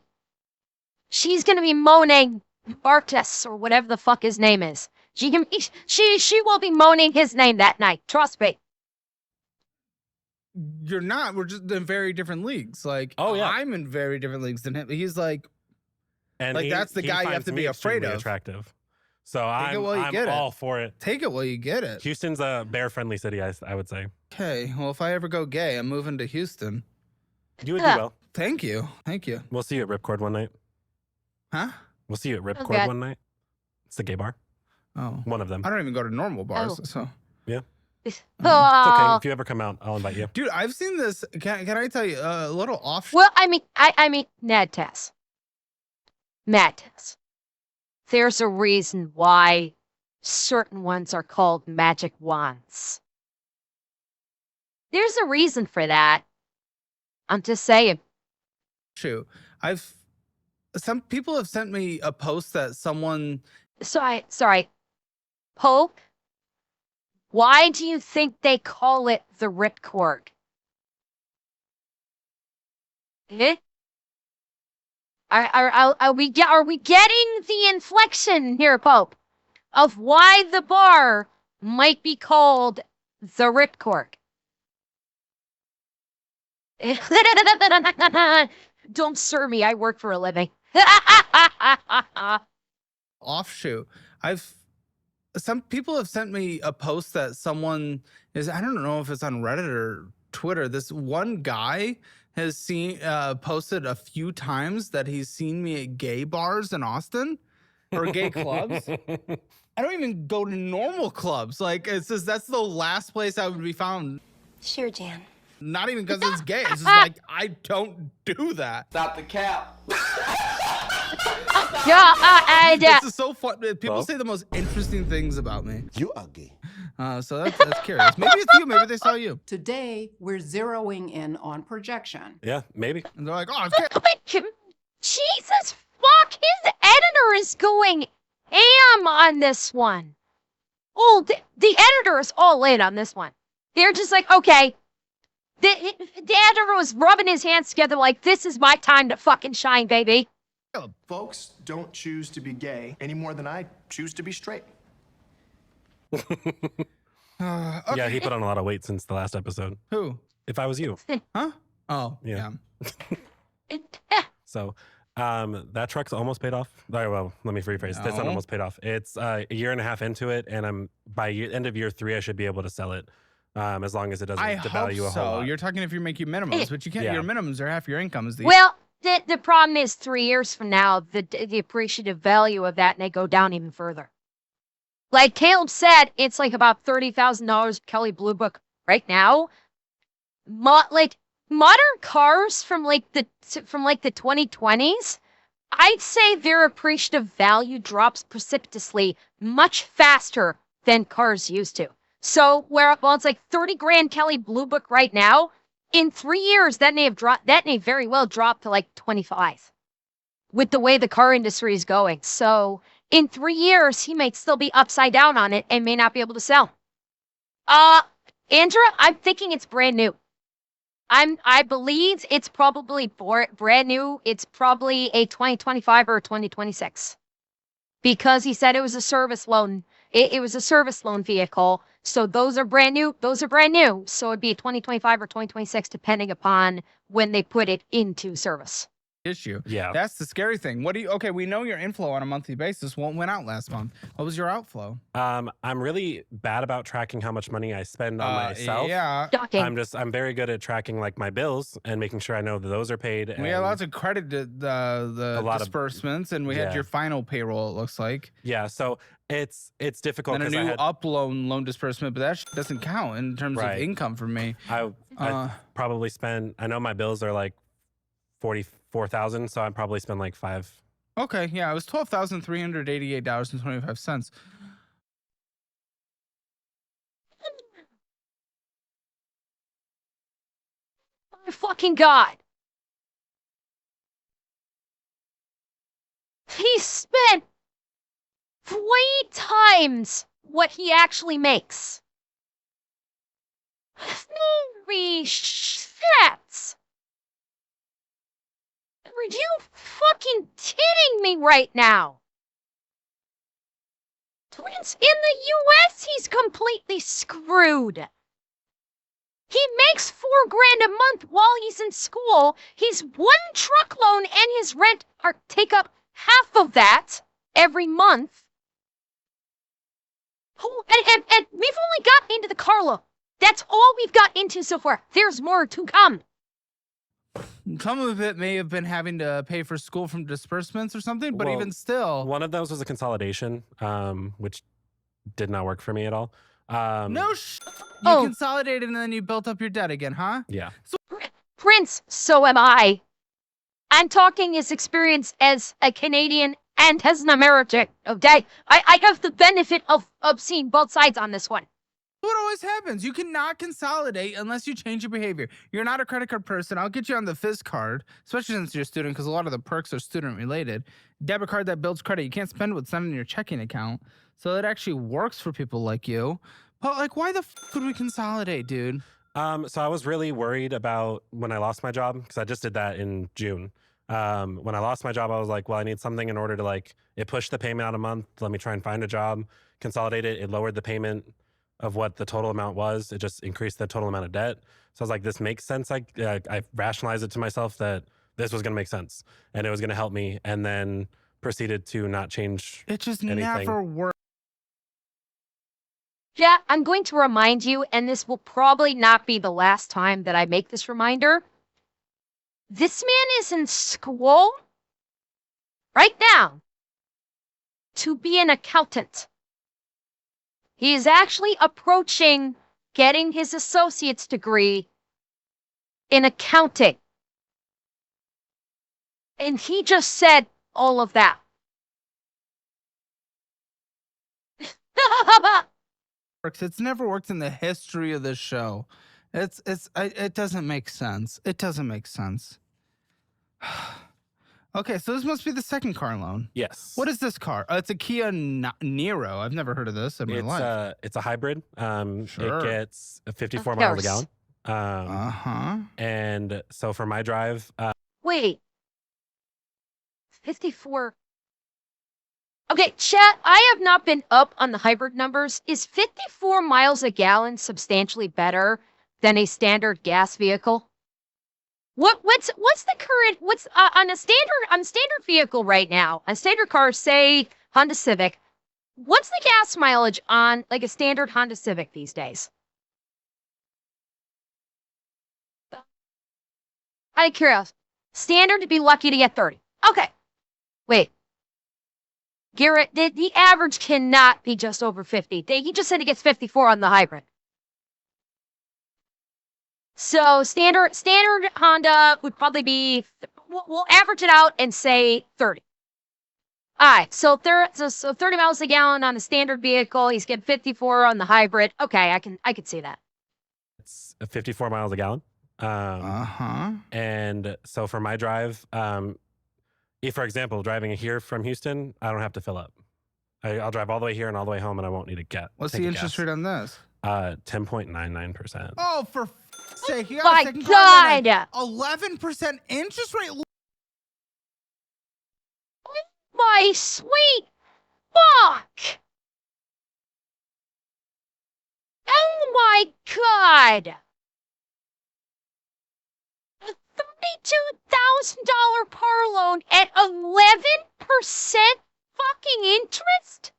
She's going to be moaning Bartes or whatever the fuck his name is. She will be moaning his name that night. Trust me. You're not. We're just in very different leagues. Like, oh yeah, I'm in very different leagues than him. He's like. And like that's the guy you have to be afraid of. Attractive. So I'm all for it. Take it while you get it. Houston's a bear-friendly city, I would say. Okay, well, if I ever go gay, I'm moving to Houston. You would do well. Thank you. We'll see you at Ripcord one night. Huh? We'll see you at Ripcord one night. It's the gay bar. Oh. One of them. I don't even go to normal bars, so. Yeah. It's okay. If you ever come out, I'll invite you. Dude, I've seen this. Can I tell you a little off? Well, I mean, Ned Tess. Madness. There's a reason why certain ones are called magic wands. There's a reason for that. I'm just saying. True. Some people have sent me a post that someone. Sorry. Pope? Why do you think they call it the Ripcord? Eh? Are we getting the inflection here, Pope, of why the bar might be called the Ripcord? Don't stir me. I work for a living. Offshoot. Some people have sent me a post that someone is. I don't know if it's on Reddit or Twitter. This one guy has posted a few times that he's seen me at gay bars in Austin or gay clubs. I don't even go to normal clubs. Like, it's just, that's the last place I would be found. Sure, Jan. Not even because it's gay. It's just like, I don't do that. Stop the cap. This is so fun. People say the most interesting things about me. You are gay. So that's curious. Maybe it's you. Maybe they saw you. Today, we're zeroing in on projection. Yeah, maybe. And they're like, oh, it's gay. Jesus fuck, his editor is going ham on this one. Oh, the editor is all in on this one. They're just like, okay. The editor was rubbing his hands together like, this is my time to fucking shine, baby. Folks don't choose to be gay any more than I choose to be straight. Okay. Yeah, he put on a lot of weight since the last episode. Who? If I was you. Huh? Oh, yeah. So, that truck's almost paid off. Well, let me rephrase. That's not almost paid off. It's a year and a half into it, and by end of year 3, I should be able to sell it. As long as it doesn't devalue a whole lot. You're talking if you're making minimums, but you can't. Yeah. Your minimums are half your income. Well, the problem is 3 years from now, the appreciative value of that may go down even further. Like Caleb said, it's like about $30,000 Kelly Blue Book right now. Like modern cars from the 2020s I'd say their appreciative value drops precipitously much faster than cars used to. So well, it's like 30 grand Kelley Blue Book right now. In 3 years, that may very well drop to like 25 with the way the car industry is going. So in 3 years, he might still be upside down on it and may not be able to sell. Andrea, I'm thinking it's brand new. I believe it's probably brand new. It's probably a 2025 or a 2026 because he said it was a service loan. It was a service loan vehicle. So those are brand new. Those are brand new. So it'd be 2025 or 2026, depending upon when they put it into service. Issue. Yeah. That's the scary thing. Okay, we know your inflow on a monthly basis went out last month. What was your outflow? I'm really bad about tracking how much money I spend on myself. Yeah. I'm very good at tracking like my bills and making sure I know that those are paid. We had lots of credit the disbursements, and we had your final payroll, it looks like. Yeah, so it's difficult. And a new loan disbursement, but that doesn't count in terms of income for me. I probably spend, I know my bills are like 44,000, so I probably spend like $5. Okay, yeah, it was $12,388.25. My fucking God. He spent 3 times what he actually makes. Holy shit! Are you fucking kidding me right now? Twins, in the US, he's completely screwed. He makes $4 grand a month while he's in school. His 1 truck loan and his rent take up half of that every month. Oh, and we've only got into the car loan. That's all we've got into so far. There's more to come. Some of it may have been having to pay for school from disbursements or something, but even still. One of those was a consolidation, which did not work for me at all. You consolidated and then you built up your debt again, huh? Yeah. Prince, so am I. I'm talking his experience as a Canadian and as an American. Okay, I have the benefit of seeing both sides on this one. What always happens? You cannot consolidate unless you change your behavior. You're not a credit card person. I'll get you on the Fizz card, especially since you're a student, because a lot of the perks are student related. Debit card that builds credit. You can't spend what's not in your checking account. So it actually works for people like you. But like, why the would we consolidate, dude? So I was really worried about when I lost my job, because I just did that in June. When I lost my job, I was like, well, I need something in order to like, it pushed the payment out a month. Let me try and find a job, consolidate it. It lowered the payment of what the total amount was. It just increased the total amount of debt. So I was like, this makes sense. I rationalized it to myself that this was going to make sense and it was going to help me, and then proceeded to not change It just anything. never worked. Yeah, I'm going to remind you, and this will probably not be the last time that I make this reminder. This man is in school right now to be an accountant. He is actually approaching getting his associate's degree in accounting. And he just said all of that. It's never worked in the history of this show. It doesn't make sense. It doesn't make sense. Okay, so this must be the second car loan. Yes. What is this car? It's a Kia Niro. I've never heard of this in my life. It's a hybrid. Sure. It gets 54 miles a gallon. And so for my drive... Wait. 54... Okay, chat, I have not been up on the hybrid numbers. Is 54 miles a gallon substantially better than a standard gas vehicle? What's the current, on a standard vehicle right now, a standard car, say Honda Civic, what's the gas mileage on like a standard Honda Civic these days? Out of curiosity, standard to be lucky to get 30. Okay, wait. Garrett, the average cannot be just over 50. He just said he gets 54 on the hybrid. So standard Honda would probably be we'll average it out and say 30. All right, so 30 miles a gallon on a standard vehicle. He's getting 54 on the hybrid. Okay, I can see that. It's 54 miles a gallon. And so for my drive, if, for example, driving here from Houston, I don't have to fill up. I'll drive all the way here and all the way home, and I won't need a gas. What's the interest rate on this? 10.99%. Oh, for sake! You my got a God! 11% interest rate. My sweet fuck! Oh my God! A $32,000 car loan at 11% fucking interest?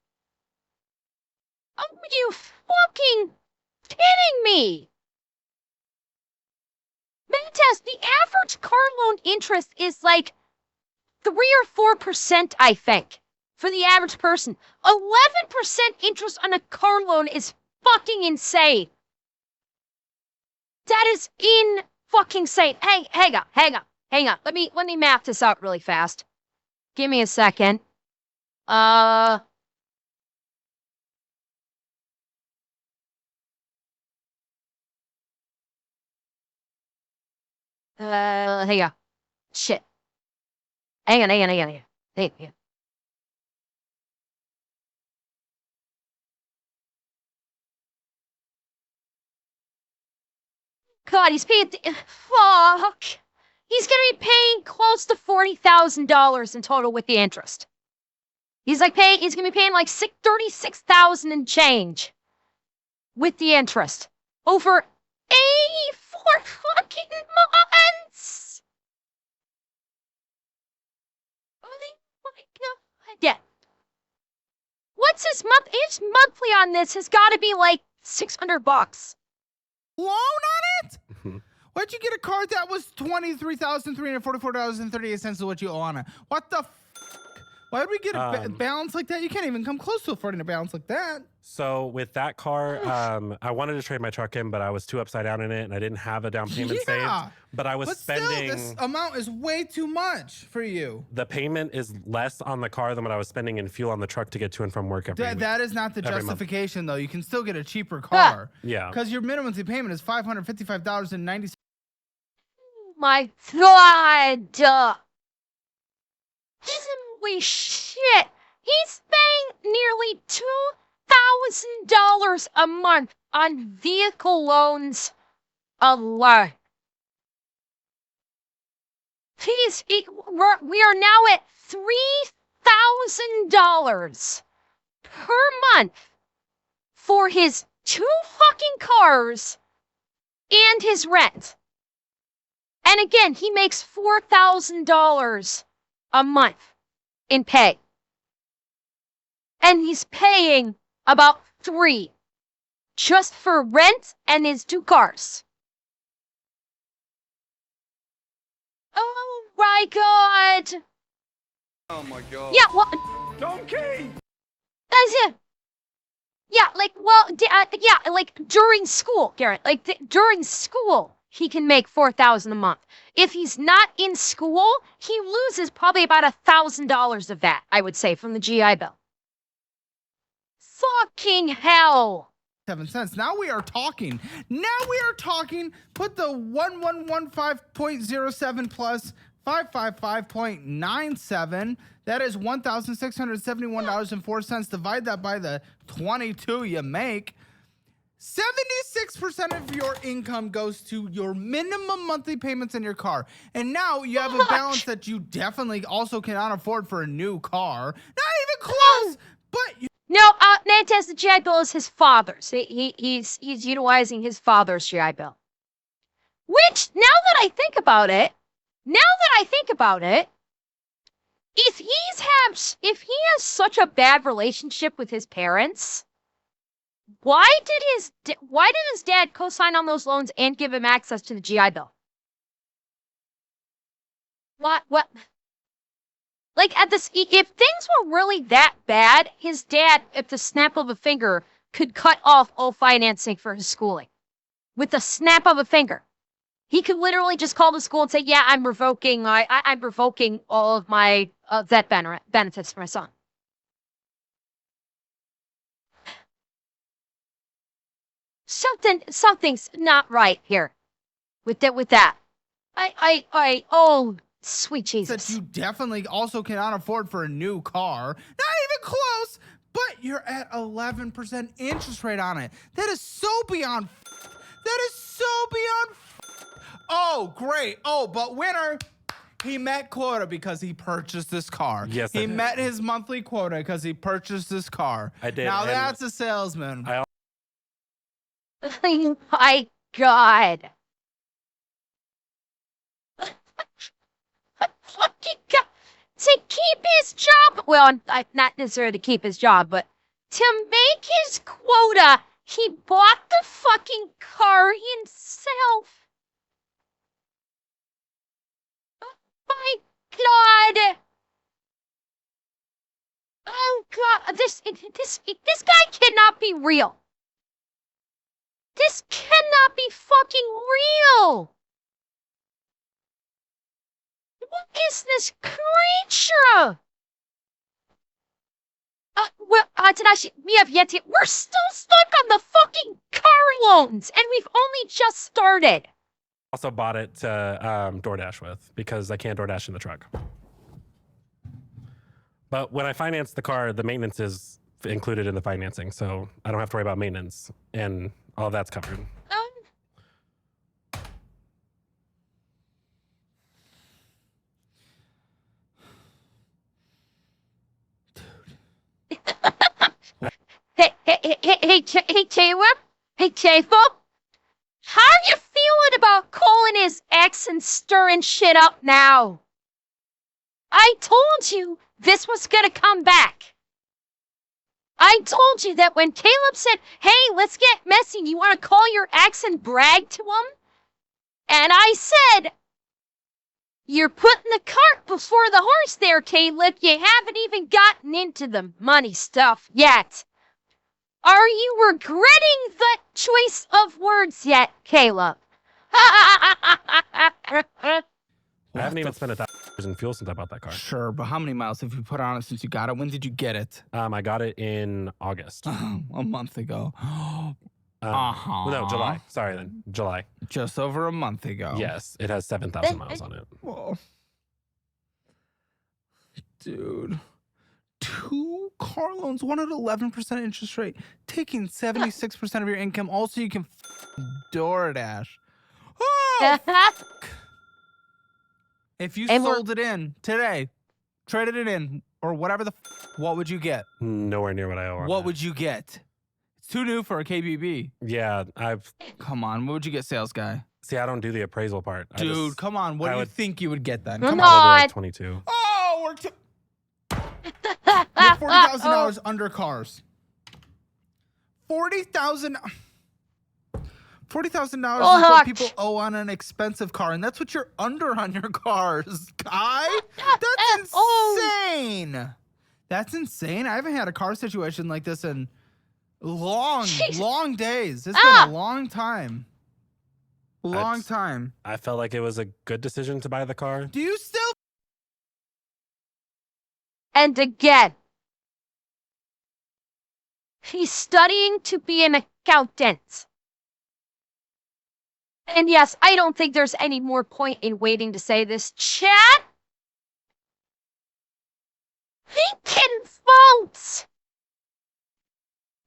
Are you fucking kidding me? Mantas, the average car loan interest is like 3 or 4%, I think, for the average person. 11% interest on a car loan is fucking insane. That is fucking insane. Hey, hang on. Let me map this out really fast. Give me a second. Hang on. Shit. Hang on. Hang on. God, he's paying. Fuck. He's gonna be paying close to $40,000 in total with the interest. He's gonna be paying like $36,000 and change with the interest over 84 fucking months. Oh my God. Yeah. What's his month? His monthly on this has got to be like $600. Loan on it? Why'd you get a card that was $23,344.38 to what you owe on it? What the Why would we get a balance like that? You can't even come close to affording a balance like that. So with that car, I wanted to trade my truck in, but I was too upside down in it, and I didn't have a down payment saved. But I was spending. Still, this amount is way too much for you. The payment is less on the car than what I was spending in fuel on the truck to get to and from work every week. That is not the justification, though. You can still get a cheaper car. Yeah. Because your minimum payment is $555.90. My God. Holy shit! He's paying nearly $2,000 a month on vehicle loans alone. We are now at $3,000 per month for his 2 fucking cars and his rent. And again, he makes $4,000 a month in pay. And he's paying about $3,000 just for rent and his 2 cars. Oh my God. Oh my God. Yeah, well. Donkey! That's it. Yeah, like, well, yeah, like during school, Garrett. Like during school, he can make $4,000 a month. If he's not in school, he loses probably about $1,000 of that, I would say, from the GI Bill. Fucking hell. 7 cents. Now we are talking. Put the 1115.07 plus 555.97. That is $1,671.04. Divide that by the 22 you make. 76% of your income goes to your minimum monthly payments in your car. And now you have a balance that you definitely also cannot afford for a new car. Not even close, but you. No, Nantes, the GI Bill is his father's. He's utilizing his father's GI Bill. Which, now that I think about it, if he has such a bad relationship with his parents, why did his dad co-sign on those loans and give him access to the GI Bill? What? Like if things were really that bad, his dad, at the snap of a finger, could cut off all financing for his schooling. With the snap of a finger. He could literally just call the school and say, yeah, I'm revoking all of my vet benefits for my son. Something's not right here with that. Oh, sweet Jesus. That you definitely also cannot afford for a new car. Not even close, but you're at 11% interest rate on it. That is so beyond. That is so beyond. Oh, great. Oh, but winner. He met quota because he purchased this car. Yes, he met his monthly quota because he purchased this car. I did. Now that's a salesman. My God. Fucking God. To keep his job. Well, not necessarily to keep his job, but to make his quota, he bought the fucking car himself. Oh my God. Oh God. This guy cannot be real. This cannot be fucking real! What is this creature? Tadashi, we have yet to. We're still stuck on the fucking car loans, and we've only just started. Also bought it to DoorDash with because I can't DoorDash in the truck. But when I finance the car, the maintenance is included in the financing, so I don't have to worry about maintenance, and all that's covered. Hey, Caleb? Hey, Caleb? How are you feeling about calling his ex and stirring shit up now? I told you this was gonna come back. I told you that when Caleb said, hey, let's get messy, you want to call your ex and brag to him? And I said, you're putting the cart before the horse there, Caleb. You haven't even gotten into the money stuff yet. Are you regretting the choice of words yet, Caleb? I haven't even spent $1,000 in fuel since I bought that car. Sure, but how many miles have you put on it since you got it? When did you get it? I got it in August. A month ago. No, July. Sorry, then. July. Just over a month ago. Yes, it has 7,000 miles on it. Whoa. Dude. 2 car loans, one at 11% interest rate, taking 76% of your income. Also, you can DoorDash. Oh, if you sold it in today, traded it in, or whatever what would you get? Nowhere near what I owe. What would you get? It's too new for a KBB. Yeah, Come on, what would you get, sales guy? See, I don't do the appraisal part. Dude, come on. What do you think you would get then? Come on. Probably like 22. Oh, we're you're $40,000 under cars. $40,000 is what people owe on an expensive car, and that's what you're under on your cars, Kai. That's insane. That's insane. I haven't had a car situation like this in long days. It's been a long time. Long time. I felt like it was a good decision to buy the car. Do you still? And again, he's studying to be an accountant. And yes, I don't think there's any more point in waiting to say this. Chat? He can vote!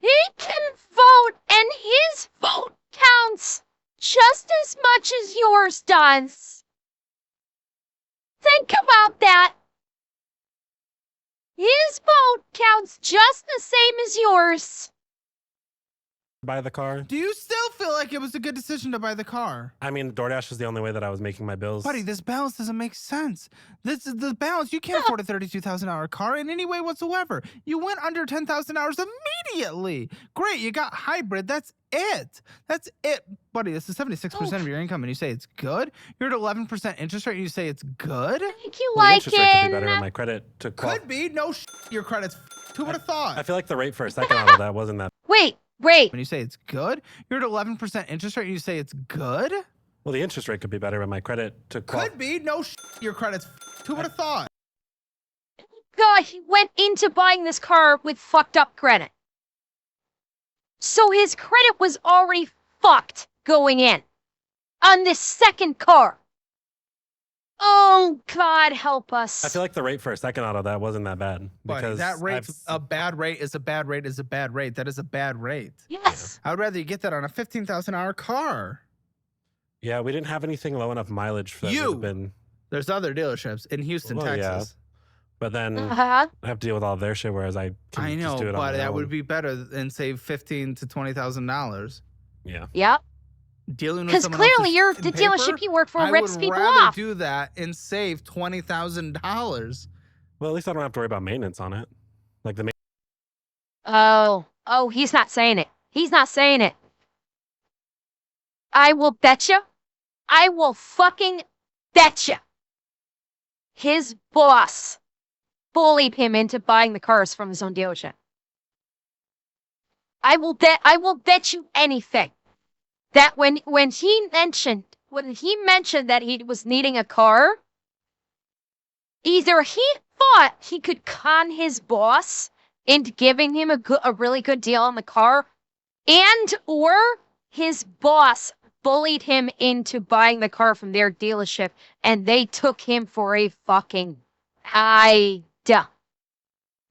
He can vote, and his vote counts just as much as yours does. Think about that. His vote counts just the same as yours. Buy the car. Do you still feel like it was a good decision to buy the car? I mean, DoorDash was the only way that I was making my bills. Buddy, this balance doesn't make sense. This is the balance. You can't afford a $32,000 car in any way whatsoever. You went under $10,000 immediately. Great, you got hybrid. That's it. That's it. Buddy, this is 76% of your income, and you say it's good? You're at 11% interest rate, and you say it's good? Think you Well, the like interest rate could be better it? on my credit to Could be. No your credit's Who would have thought? I feel like the rate for a second out of that wasn't that. Wait. When you say it's good, you're at 11% interest rate, and you say it's good? Well, the interest rate could be better, but my credit took. Could be. No your credit's who would have thought? God, he went into buying this car with fucked up credit. So his credit was already fucked going in on this second car. Oh, God, help us. I feel like the rate for a second out of that wasn't that bad. Because that rate, a bad rate is a bad rate is a bad rate. That is a bad rate. Yes. I would rather you get that on a $15,000 car. Yeah, we didn't have anything low enough mileage for that. You. Would have been... There's other dealerships in Houston, Texas. Yeah. But then Uh-huh. I have to deal with all their shit, whereas I can know, just do it on but my that own. would be better and save $15,000 to $20,000. Yeah. Yep. Dealing with Because someone clearly else's you're in the paper, dealership you work for I rips would people rather off. do that and save $20,000. Well, at least I don't have to worry about maintenance on it. Like the Oh, he's not saying it. He's not saying it. I will betcha. I will fucking betcha. His boss bullied him into buying the cars from his own dealership. I will bet you anything that when he mentioned that he was needing a car, either he thought he could con his boss into giving him a really good deal on the car, and or his boss bullied him into buying the car from their dealership, and they took him for a fucking idea.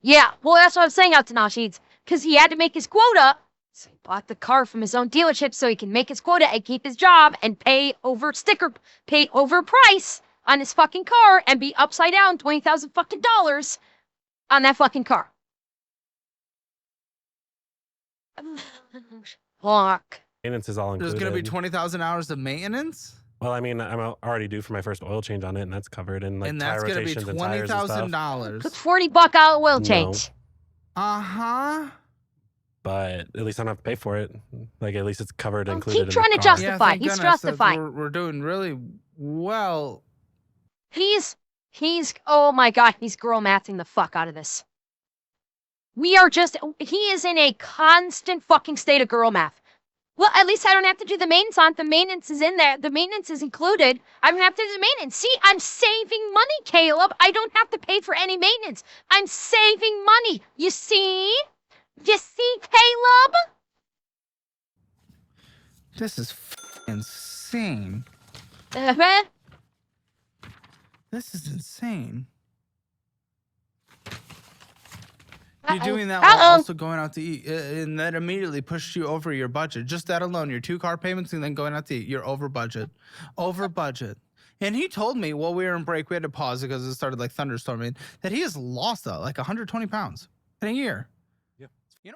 Yeah, well, that's what I'm saying out to Nasheeds, because he had to make his quota, so he bought the car from his own dealership so he can make his quota and keep his job and pay over price on his fucking car and be upside down $20,000 fucking dollars on that fucking car. Fuck. maintenance is all included. There's going to be 20,000 hours of maintenance? Well, I mean, I'm already due for my first oil change on it, and that's covered in like and tire that's going to be rotations and tires and stuff. $20,000. Put $40 out oil change. Uh-huh. But at least I don't have to pay for it. Like, at least it's covered, included keep in trying the to car. justify. thank He's goodness that justifying. We're doing really well. He's, oh my God, he's girl mathing the fuck out of this. He is in a constant fucking state of girl math. Well, at least I don't have to do the maintenance on it. The maintenance is in there. The maintenance is included. I don't have to do the maintenance. See, I'm saving money, Caleb. I don't have to pay for any maintenance. I'm saving money. You see? You see, Caleb? This is insane. Uh-huh. This is insane. You're doing that Uh-oh. while also going out to eat, and that immediately pushed you over your budget. Just that alone, your 2 car payments and then going out to eat, you're over budget. Over budget. And he told me while we were in break, we had to pause because it started like thunderstorming, that he has lost like 120 pounds in a year.